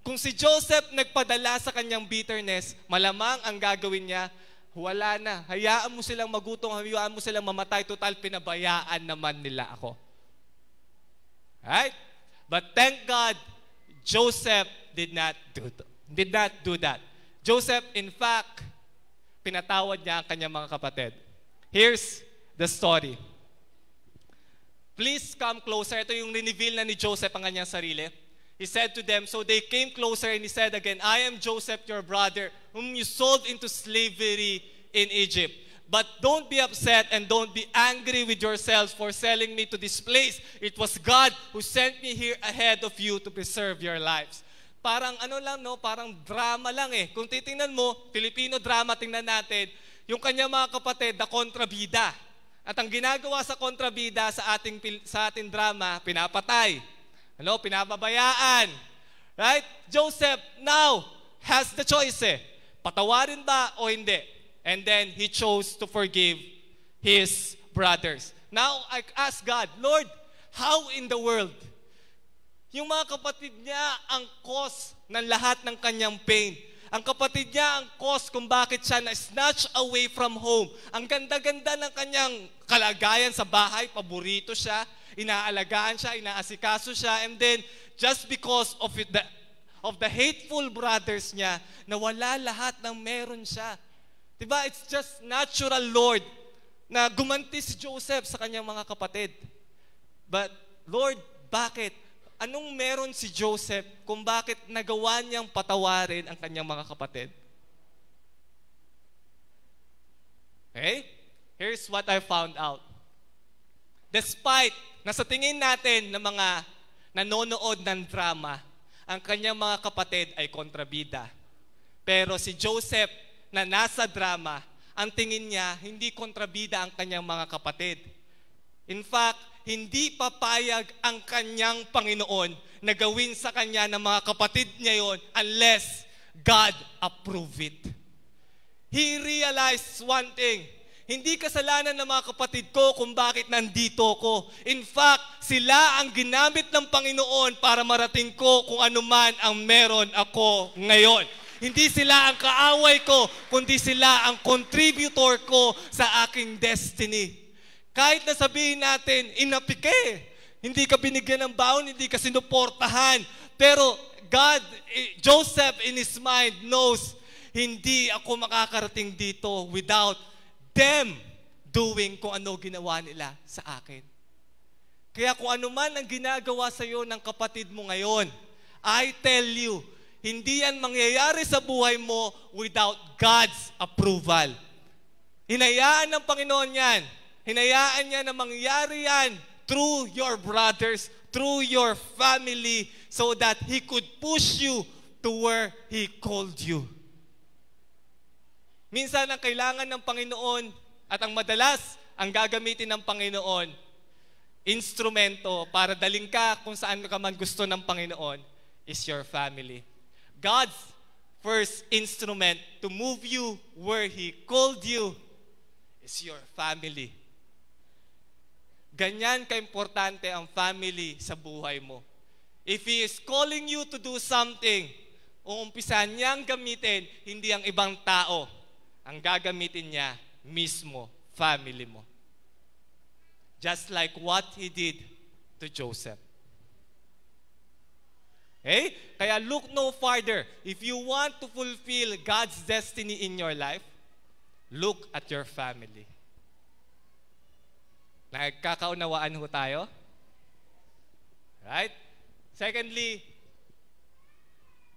Kung si Joseph nagpadala sa kanyang bitterness, malamang ang gagawin niya, wala na. Hayaan mo silang magutong, hayaan mo silang mamatay, total pinabayaan naman nila ako. Right? But thank God, Joseph did not do that. Joseph, in fact, pinatawad niya ang kanyang mga kapatid. Here's the story. Please come closer. Ito yung reveal na ni Joseph ang kanyang sarili. He said to them, so they came closer and he said again, I am Joseph, your brother, whom you sold into slavery in Egypt. But don't be upset and don't be angry with yourselves for selling me to this place. It was God who sent me here ahead of you to preserve your lives. Parang parang drama lang eh. Kung titingnan mo, Filipino drama, tingnan natin, yung kanya mga kapatid na kontrabida. At ang ginagawa sa kontrabida sa ating drama, pinapatay. Pinababayaan. Right? Joseph now has the choice. Patawarin ba o hindi? And then he chose to forgive his brothers. Now I ask God, Lord, how in the world? Yung mga kapatid niya ang cause ng lahat ng kanyang pain. Ang kapatid niya ang cause kung bakit siya na-snatch away from home. Ang ganda-ganda ng kanyang kalagayan sa bahay, paborito siya, inaalagaan siya, inaasikaso siya, and then just because of the hateful brothers niya, nawala lahat ng meron siya. Diba? It's just natural, Lord, na gumanti si Joseph sa kanyang mga kapatid. But, Lord, bakit? Anong meron si Joseph kung bakit nagawa niyang patawarin ang kanyang mga kapatid? Okay? Here's what I found out. Despite na sa tingin natin ng mga nanonood ng drama, ang kanyang mga kapatid ay kontrabida. Pero si Joseph na nasa drama, ang tingin niya, hindi kontrabida ang kanyang mga kapatid. In fact, hindi papayag ang kanyang Panginoon na gawin sa kanya ng mga kapatid niya yon unless God approve it. He realized one thing, hindi kasalanan ng mga kapatid ko kung bakit nandito ko. In fact, sila ang ginamit ng Panginoon para marating ko kung ano man ang meron ako ngayon. Hindi sila ang kaaway ko, kundi sila ang contributor ko sa aking destiny. Kahit na sabihin natin, inapike, hindi ka binigyan ng baon, hindi ka sinuportahan. Pero Joseph in his mind knows, hindi ako makakarating dito without them doing kung ano ginawa nila sa akin. Kaya kung ano man ang ginagawa sa iyo ng kapatid mo ngayon, I tell you, hindi yan mangyayari sa buhay mo without God's approval. Hinayaan ng Panginoon yan. Hinayaan niya na mangyari yan through your brothers, through your family, so that He could push you to where He called you. Minsan ang kailangan ng Panginoon at ang madalas ang gagamitin ng Panginoon, instrumento para daling ka kung saan ka man gusto ng Panginoon, is your family. God's first instrument to move you where He called you is your family. Ganyan ka-importante ang family sa buhay mo. If He is calling you to do something, uumpisan niyang gamitin, hindi ang ibang tao. Ang gagamitin niya, mismo, family mo. Just like what He did to Joseph. Okay? Kaya look no farther. If you want to fulfill God's destiny in your life, look at your family. Nagkakaunawaan ho tayo? Right? Secondly,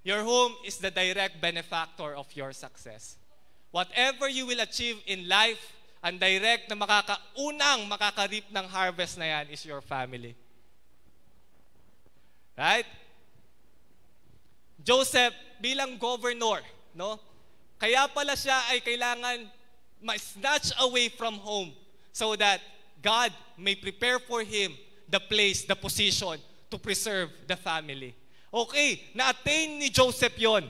your home is the direct benefactor of your success. Whatever you will achieve in life, ang direct na makakarip ng harvest na yan is your family. Right? Joseph bilang governor, no? Kaya pala siya ay kailangan ma-snatch away from home so that God may prepare for him the place, the position to preserve the family. Okay, na-attain ni Joseph yon.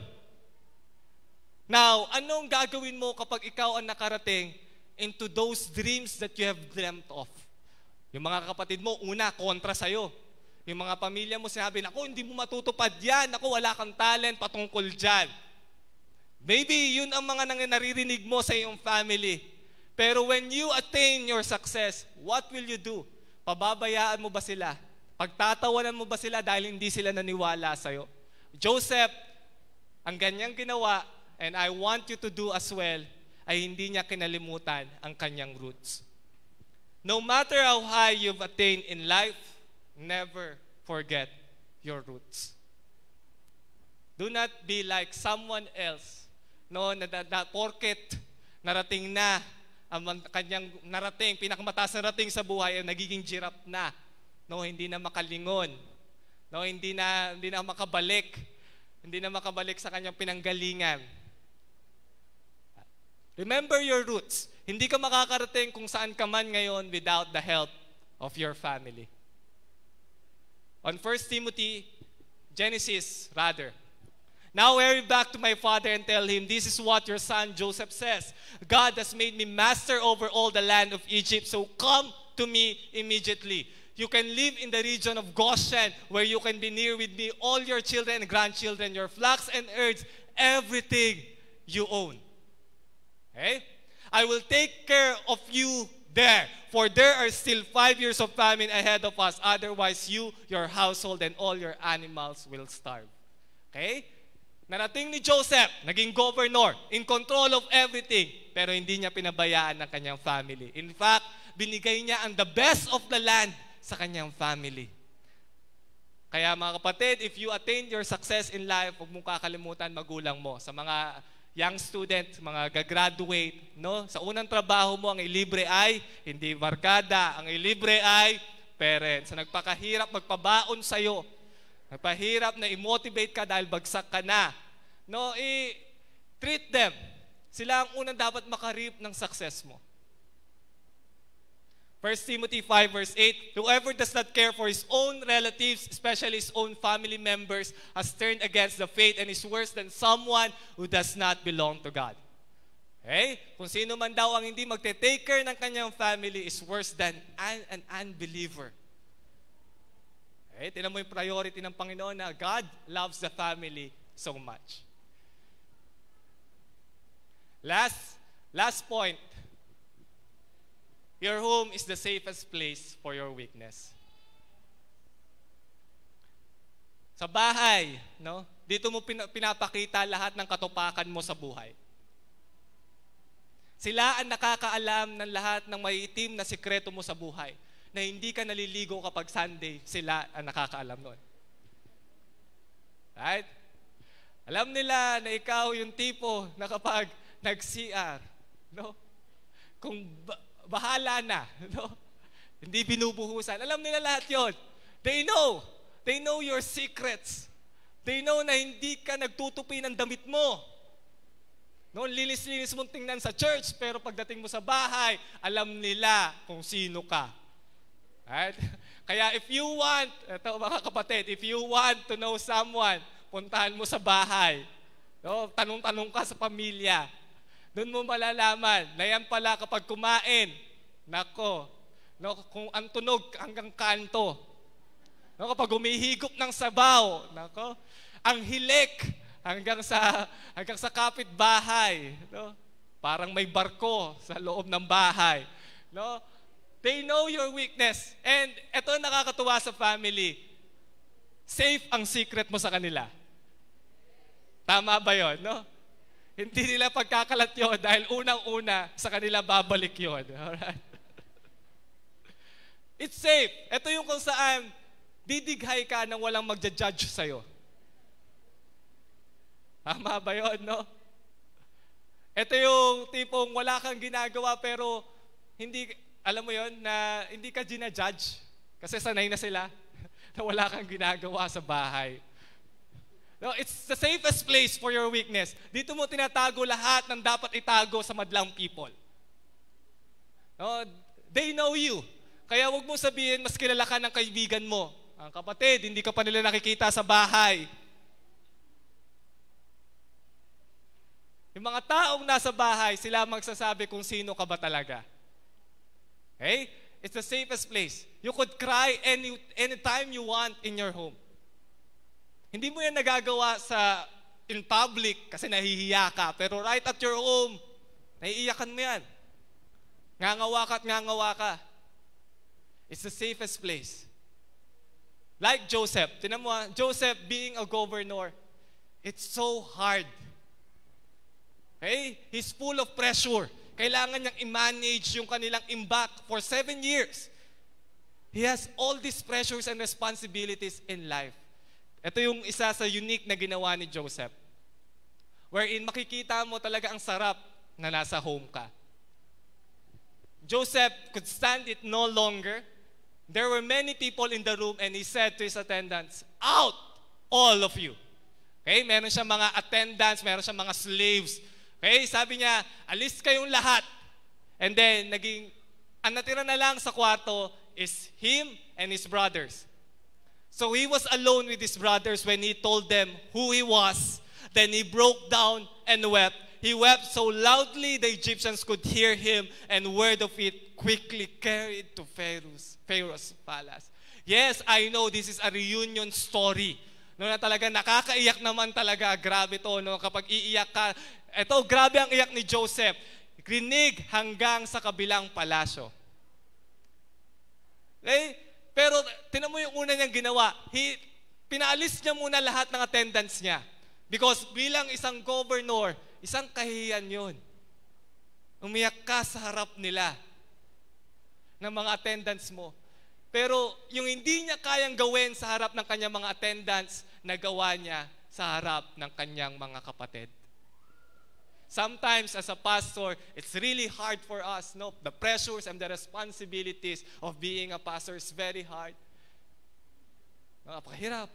Now, anong gagawin mo kapag ikaw ang nakarating into those dreams that you have dreamt of? Yung mga kapatid mo, una, kontra sa'yo. Yung mga pamilya mo, sinabi, ako, hindi mo matutupad yan. Ako, wala kang talent patungkol dyan. Maybe yun ang mga naririnig mo sa iyong family. Pero when you attain your success, what will you do? Pababayaan mo ba sila? Pagtatawanan mo ba sila dahil hindi sila naniwala sa'yo? Joseph, ang ganyang ginawa, and I want you to do as well, ay hindi niya kinalimutan ang kanyang roots. No matter how high you've attained in life, never forget your roots. Do not be like someone else, no, na porket narating na ang kanyang narating, pinakamataas na rating sa buhay ay nagiging giraffe na. No, hindi na makalingon. No, hindi na makabalik. Hindi na makabalik sa kanyang pinanggalingan. Remember your roots. Hindi ka makakarating kung saan ka man ngayon without the help of your family. On 1 Timothy, Genesis rather. Now hurry back to my father and tell him, this is what your son Joseph says. God has made me master over all the land of Egypt, so come to me immediately. You can live in the region of Goshen, where you can be near with me, all your children and grandchildren, your flocks and herds, everything you own. Okay? I will take care of you there, for there are still 5 years of famine ahead of us. Otherwise, you, your household, and all your animals will starve. Okay? Narating ni Joseph, naging governor, in control of everything, pero hindi niya pinabayaan ng kanyang family. In fact, binigay niya ang the best of the land sa kanyang family. Kaya mga kapatid, if you attain your success in life, huwag mong kakalimutan magulang mo. Sa mga young student, mga gagraduate, no? Sa unang trabaho mo, ang ilibre ay hindi barkada, ang ilibre ay parents. Sa nagpakahirap, magpabaon sa'yo. Nagpahirap na i-motivate ka dahil bagsak ka na. No, i-treat them. Sila ang unang dapat makarip ng success mo. 1 Timothy 5 verse 8, whoever does not care for his own relatives, especially his own family members, has turned against the faith and is worse than someone who does not belong to God. Okay? Kung sino man daw ang hindi magte-take care ng kanyang family is worse than an unbeliever. Okay? Tingnan mo yung priority ng Panginoon na God loves the family so much. Last point. Your home is the safest place for your weakness. Sa bahay, no? Dito mo pinapakita lahat ng katupakan mo sa buhay. Sila ang nakakaalam ng lahat ng maiitim na sikreto mo sa buhay, na hindi ka naliligo kapag Sunday, sila ang nakakaalam nun. Right? Alam nila na ikaw yung tipo na kapag nag-CR, no? Kung bahala na, no? Hindi binubuhusan. Alam nila lahat yon. They know. They know your secrets. They know na hindi ka nagtutupi ng damit mo. No, linis-linis mong tingnan sa church, pero pagdating mo sa bahay, alam nila kung sino ka. Right? Kaya if you want, ito mga kapatid, if you want to know someone, puntahan mo sa bahay. No, tanong-tanong ka sa pamilya. Doon mo malalaman na yan pala kapag kumain, nako, no, kung ang tunog hanggang kanto. No, kapag humihigop ng sabaw, nako, ang hilik hanggang sa kapitbahay, no? Parang may barko sa loob ng bahay, no? They know your weakness. And ito nakakatuwa sa family. Safe ang secret mo sa kanila. Tama ba 'yon, no? Hindi nila pagkakalat 'yon dahil unang-una sa kanila babalik 'yon. Alright? It's safe. Ito yung kung saan didighay ka nang walang magja-judge sa'yo. Tama ba yun, no? Ito yung tipong wala kang ginagawa pero hindi, alam mo yun, na hindi ka ginajudge. Kasi sanay na sila na wala kang ginagawa sa bahay. No, it's the safest place for your weakness. Dito mo tinatago lahat ng dapat itago sa madlang people. No, they know you. Kaya wag mo sabihin mas kilala ka ng kaibigan mo. Ang kapatid, hindi ka pa nila nakikita sa bahay. Yung mga taong nasa bahay, sila magsasabi kung sino ka ba talaga. Okay? It's the safest place. You could cry anytime you want in your home. Hindi mo yan nagagawa in public kasi nahihiya ka. Pero right at your home, naiiyakan mo yan. Ngangawa ka at ngangawa ka. It's the safest place. Like Joseph. Tinan mo, Joseph being a governor, it's so hard. Okay? He's full of pressure. Kailangan niyang i-manage yung kanilang imbak for 7 years. He has all these pressures and responsibilities in life. Ito yung isa sa unique na ginawa ni Joseph. Wherein makikita mo talaga ang sarap na nasa home ka. Joseph could stand it no longer. There were many people in the room and he said to his attendants, "Out, all of you." Okay, meron siyang mga attendants, meron siyang mga slaves. Okay, sabi niya, alis kayong lahat. And then, ang natira na lang sa kwarto is him and his brothers. So he was alone with his brothers when he told them who he was. Then he broke down and wept. He wept so loudly the Egyptians could hear him, and word of it quickly carried to Pharaoh's palace. Yes, I know this is a reunion story. No, na talaga nakakaiyak naman talaga. Grabe to, no? Kapag iiyak ka. Ito, grabe ang iyak ni Joseph. Rinig hanggang sa kabilang palasyo. Okay? Pero tinan mo yung una niyang ginawa. Pinaalis niya muna lahat ng attendants niya. Because bilang isang governor, isang kahihiyan yun. Umiyak ka sa harap nila ng mga attendants mo. Pero yung hindi niya kayang gawin sa harap ng kanyang mga attendants, nagawa niya sa harap ng kanyang mga kapatid. Sometimes as a pastor, it's really hard for us. No? The pressures and the responsibilities of being a pastor is very hard. Napakahirap.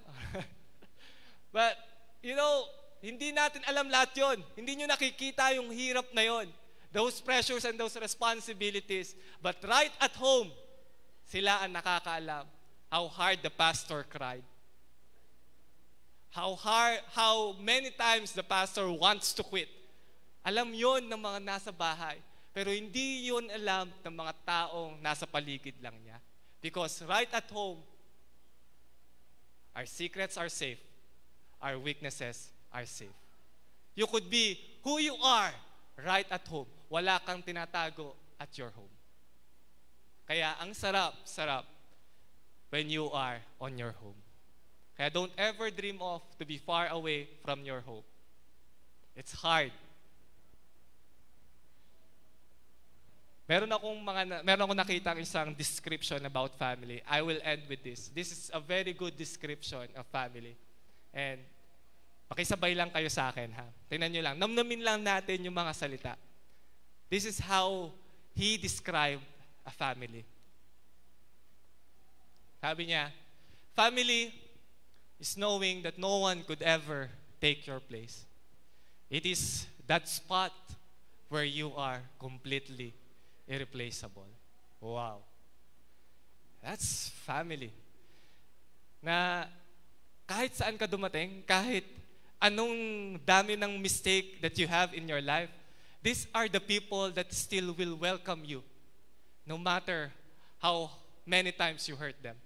But, you know, hindi natin alam lahat yon. Hindi nyo nakikita yung hirap na yon. Those pressures and those responsibilities. But right at home, sila ang nakakaalam how hard the pastor cried. How many times the pastor wants to quit. Alam yon ng mga nasa bahay. Pero hindi yon alam ng mga taong nasa paligid lang niya. Because right at home, our secrets are safe. Our weaknesses are safe. You could be who you are right at home. Wala kang tinatago at your home. Kaya ang sarap when you are on your home. Kaya don't ever dream of to be far away from your home. It's hard. Meron akong nakita isang description about family. I will end with this. This is a very good description of family. And pakisabay lang kayo sa akin, ha? Tingnan nyo lang. Namnamin lang natin yung mga salita. This is how he described a family. Sabi niya, family is knowing that no one could ever take your place. It is that spot where you are completely irreplaceable. Wow. That's family. Na kahit saan ka dumating, kahit anong dami ng mistake that you have in your life, these are the people that still will welcome you, no matter how many times you hurt them.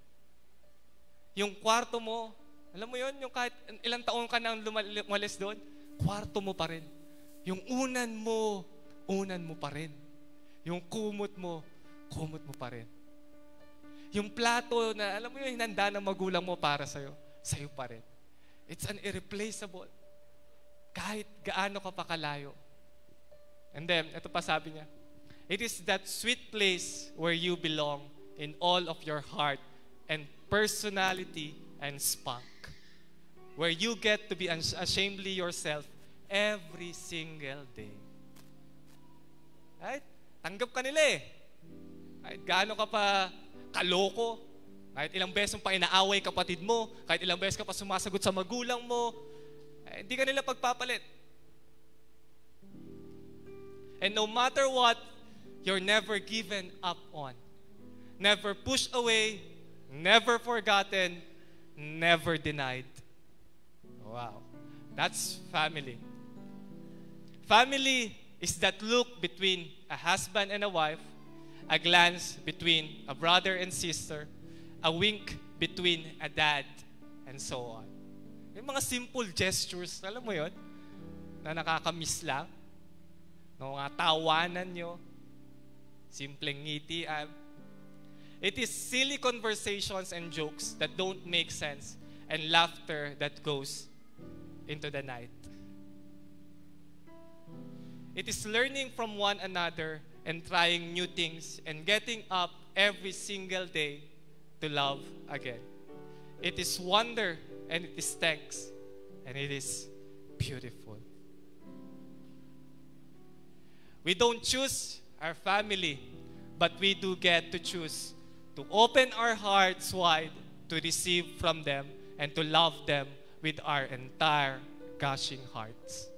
Yung kwarto mo, alam mo yun, yung kahit ilang taon ka nang lumalis doon, kwarto mo pa rin. Yung unan mo pa rin. Yung kumot mo pa rin. Yung plato na, alam mo yun, hinanda ng magulang mo para sa'yo pa rin. It's an irreplaceable. Kahit gaano ka pa kalayo. And then, ito pa sabi niya, it is that sweet place where you belong in all of your heart and personality and spunk. Where you get to be unashamedly yourself every single day. Right? Tanggap ka nila eh. Kahit gaano ka pa kaloko, kahit ilang beses pa inaaway kapatid mo, kahit ilang beses ka pa sumasagot sa magulang mo, hindi ka nila pagpapalit. And no matter what, you're never given up on. Never pushed away, never forgotten, never denied. Wow. That's family. Family is that look between a husband and a wife, a glance between a brother and sister, a wink between a dad, and so on. Yung mga simple gestures, alam mo yun, na nakakamiss lang. No, mga tawanan nyo, simpleng ngitian. It is silly conversations and jokes that don't make sense and laughter that goes into the night. It is learning from one another and trying new things and getting up every single day to love again. It is wonder and it is thanks and it is beautiful. We don't choose our family, but we do get to choose to open our hearts wide to receive from them and to love them with our entire gushing hearts.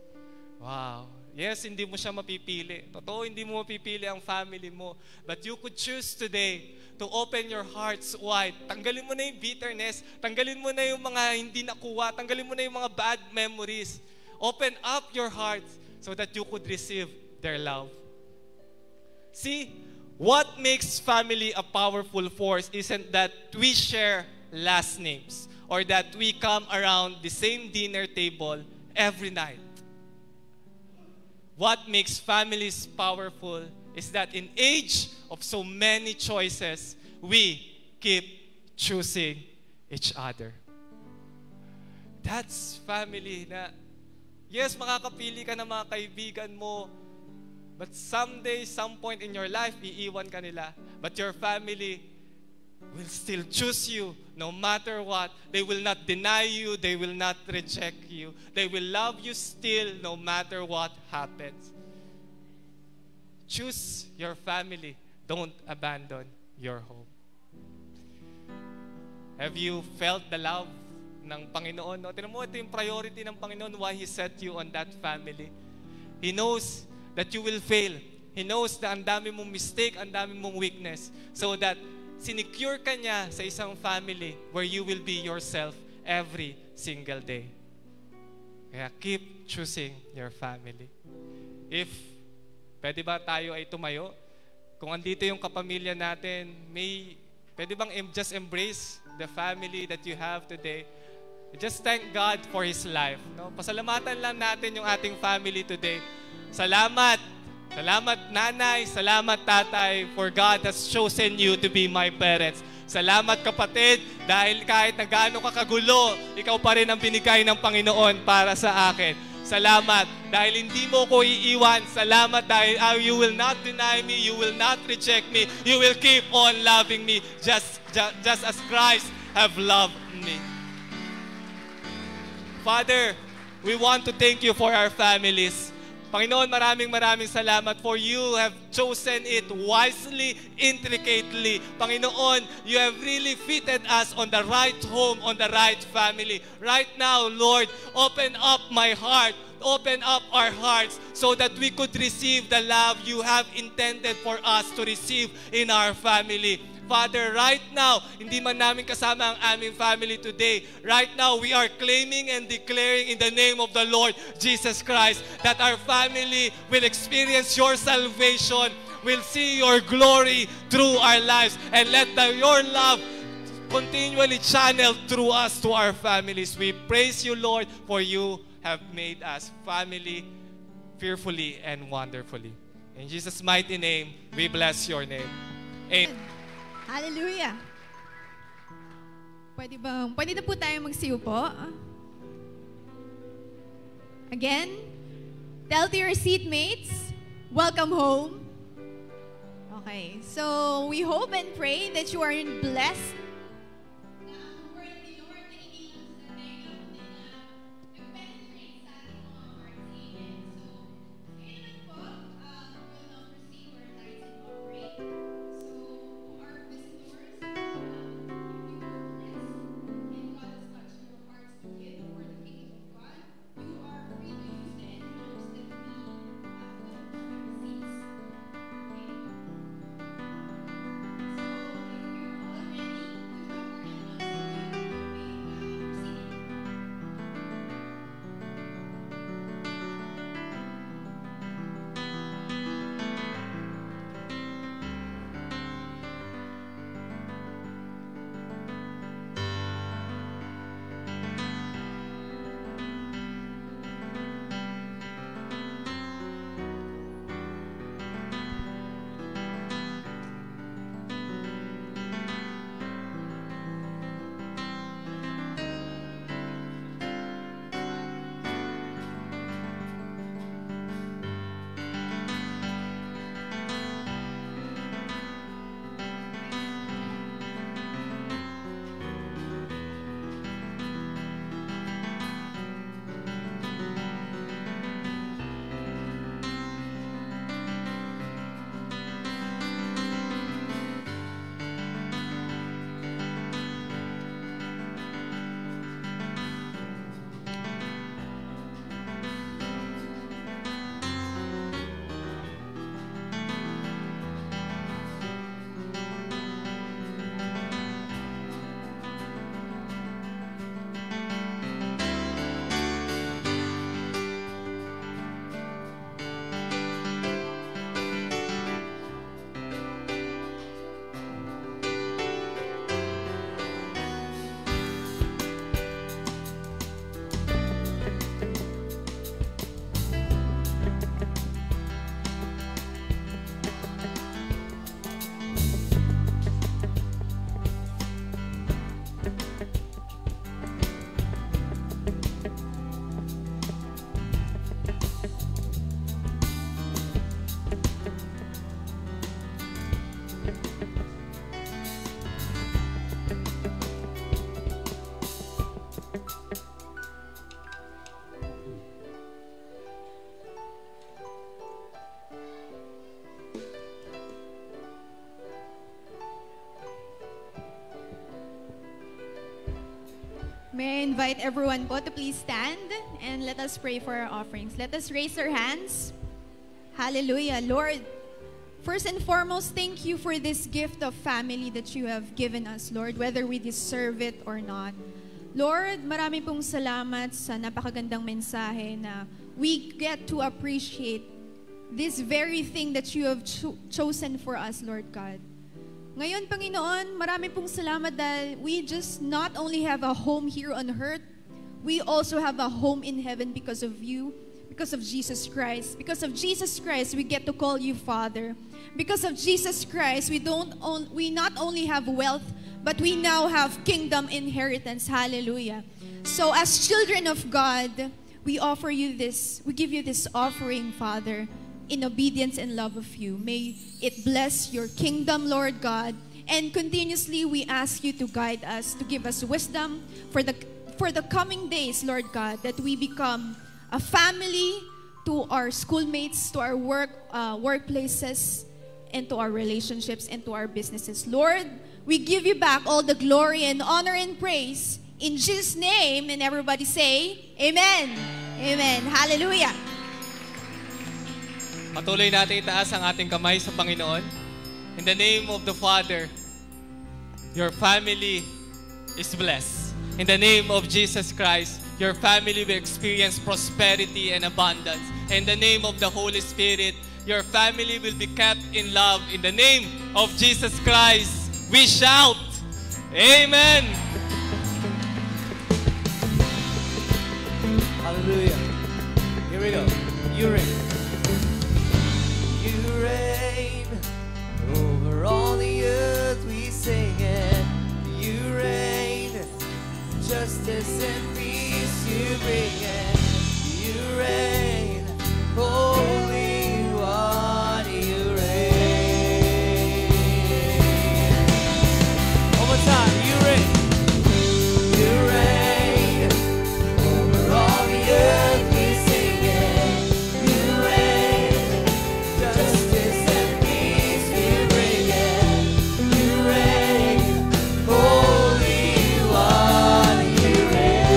Wow. Yes, hindi mo siya mapipili. Totoo, hindi mo mapipili ang family mo. But you could choose today to open your hearts wide. Tanggalin mo na yung bitterness. Tanggalin mo na yung mga hindi nakuha. Tanggalin mo na yung mga bad memories. Open up your hearts so that you could receive their love. See, what makes family a powerful force isn't that we share last names or that we come around the same dinner table every night. What makes families powerful is that in age of so many choices, we keep choosing each other. That's family na, yes, makakapili ka ng mga kaibigan mo, but someday, some point in your life, iiwan ka nila. But your family will still choose you no matter what. They will not deny you. They will not reject you. They will love you still no matter what happens. Choose your family. Don't abandon your home. Have you felt the love ng Panginoon? No? Tignan mo, ito yung priority ng Panginoon why He set you on that family. He knows that you will fail. He knows na ang dami mong mistake, ang dami mong weakness. So that sinecure ka niya sa isang family where you will be yourself every single day. Kaya keep choosing your family. If pwede ba tayo ay tumayo? Kung andito yung kapamilya natin, pwede bang just embrace the family that you have today? Just thank God for His life. No? Pasalamatan lang natin yung ating family today. Salamat! Salamat nanay, salamat tatay, for God has chosen you to be my parents. Salamat kapatid, dahil kahit na gaano ka kagulo, ikaw pa rin ang binigay ng Panginoon para sa akin. Salamat dahil hindi mo ko iiwan. Salamat dahil you will not deny me, you will not reject me, you will keep on loving me just as Christ have loved me. Father, we want to thank you for our families. Panginoon, maraming salamat for you have chosen it wisely, intricately. Panginoon, you have really fitted us on the right home, on the right family. Right now, Lord, open up my heart, open up our hearts so that we could receive the love you have intended for us to receive in our family. Father, right now, hindi man namin kasama ang aming family today. Right now, we are claiming and declaring in the name of the Lord Jesus Christ that our family will experience your salvation, will see your glory through our lives, and let your love continually channel through us to our families. We praise you, Lord, for you have made us family fearfully and wonderfully. In Jesus' mighty name, we bless your name. Amen. Hallelujah! Pwede na po tayo magsiyo po. Again, tell to your seatmates, welcome home. Okay, so we hope and pray that you are blessed. May I invite everyone po to please stand and let us pray for our offerings. Let us raise our hands. Hallelujah. Lord, first and foremost, thank you for this gift of family that you have given us, Lord, whether we deserve it or not. Lord, marami pong salamat sa napakagandang mensahe na we get to appreciate this very thing that you have chosen for us, Lord God. Ngayon, Panginoon, marami pong salamat dahil we just not only have a home here on earth, we also have a home in heaven because of you, because of Jesus Christ. Because of Jesus Christ, we get to call you Father. Because of Jesus Christ, we not only have wealth, but we now have kingdom inheritance. Hallelujah. So as children of God, we offer you this, we give you this offering, Father, in obedience and love of you. May it bless your kingdom, Lord God. And continuously, we ask you to guide us, to give us wisdom for the coming days, Lord God, that we become a family to our schoolmates, to our workplaces, and to our relationships, and to our businesses. Lord, we give you back all the glory and honor and praise in Jesus' name. And everybody say, Amen. Amen. Hallelujah. Patuloy natin itaas ang ating kamay sa Panginoon. In the name of the Father, your family is blessed. In the name of Jesus Christ, your family will experience prosperity and abundance. In the name of the Holy Spirit, your family will be kept in love. In the name of Jesus Christ, we shout, Amen! Hallelujah. Here we go. You reign. You reign over all the earth, we sing it. You reign, justice and peace you bring it. You reign, Holy One, you reign. One more time, you reign. You reign over all the earth, we sing it. You reign, justice and peace you bring it. You reign, Holy One, you reign.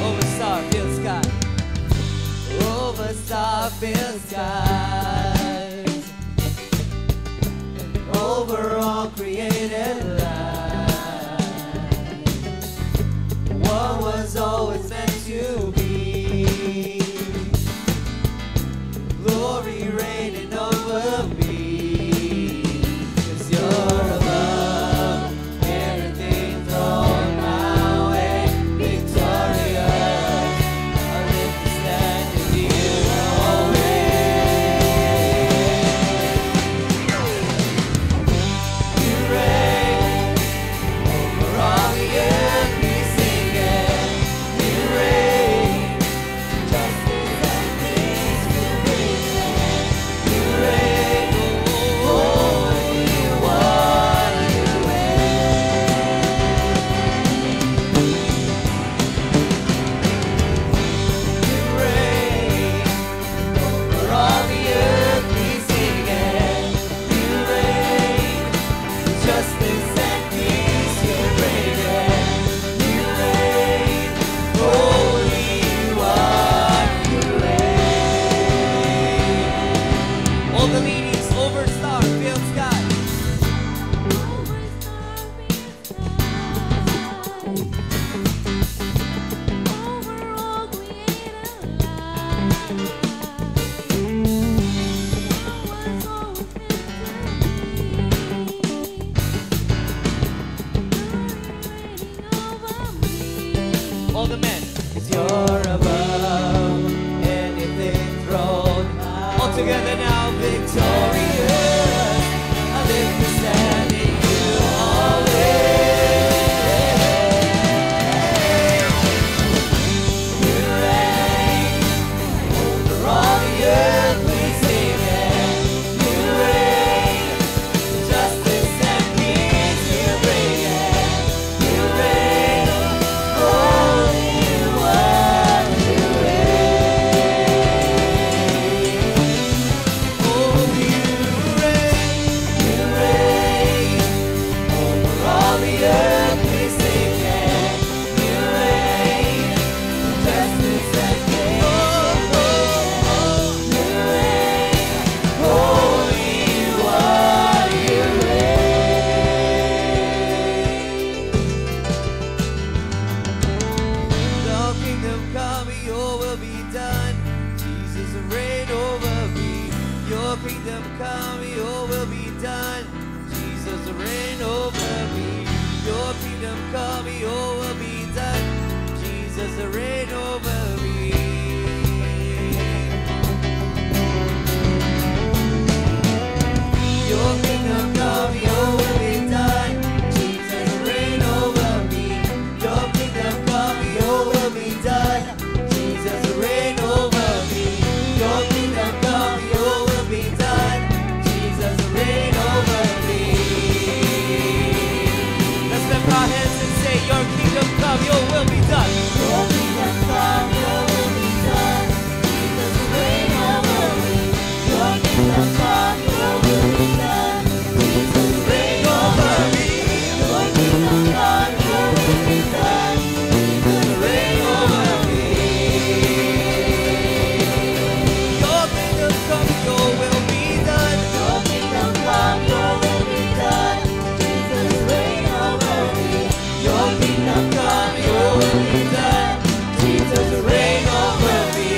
Over star-filled sky, over star-filled skies, and over all created life. What was always meant to be, glory reigning over me, 'cause you're above everything thrown my way, victorious. I live to stand in you always. You reign over all the earth, we sing it. You reign, justice and peace you bring it. You reign, Holy One, you reign. You reign over all the earth, we sing it. You reign, justice and peace you bring it. You reign, Holy One, you reign. All the leanings over star-filled sky. All the men, 'cause you're above anything thrown. All together now, victorious. I live to stand in you always. You reign over all the earth, we sing it. You reign, justice and peace you bring it. You reign, Holy One. come, your will be done. Jesus, reign over me. Your kingdom come, your will be done. Jesus, reign over me. Your kingdom come, your will be done. Jesus, reign over me. Your kingdom come, your will be done. Jesus, reign over me. Your kingdom come, your will be done. Jesus, reign over me. Let's lift our hands and say, your kingdom come, your will be done. Your kingdom come, your will be done. Jesus, reign over me. Your kingdom come, your will be done. Jesus, reign over me. Your kingdom come, your will be done. Jesus, reign over me. Your kingdom come, your will be done. Your kingdom come, your will be done. Jesus, reign over me. Your kingdom come, your will be done. Jesus, reign over me.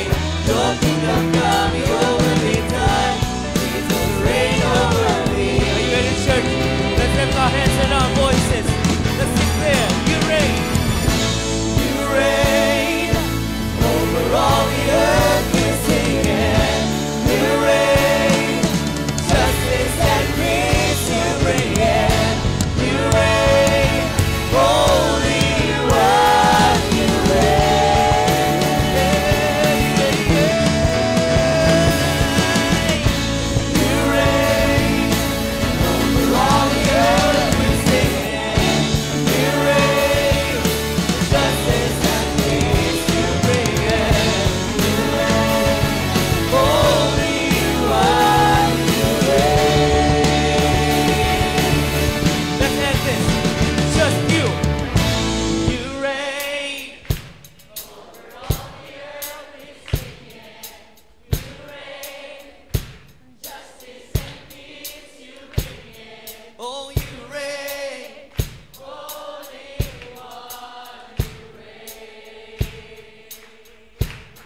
Your kingdom come, your will be done. Jesus, reign over me. Are you ready, church? Let's lift our hands and our voices. Let's declare, you reign. You reign over all the earth. We're singing. You reign. Justice and peace you bring in. You reign. Holy One, you reign. You reign over all the earth. We're singing. You reign. Justice and peace you bring in. You reign. Holy One, you reign. Let's end this. Just you. You reign. Oh, you reign.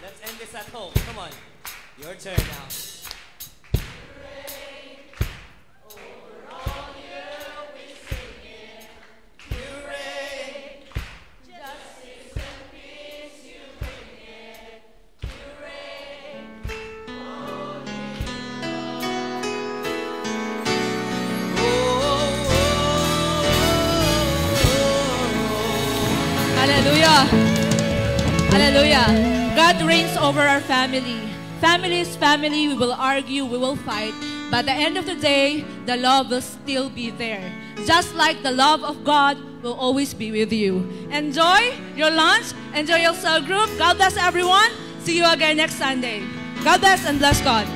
Let's end this at home. Come on. Your turn now. You reign. Hallelujah. Hallelujah. God reigns over our family. Family is family. We will argue, we will fight. But at the end of the day, the love will still be there. Just like the love of God will always be with you. Enjoy your lunch. Enjoy your cell group. God bless everyone. See you again next Sunday. God bless and bless God.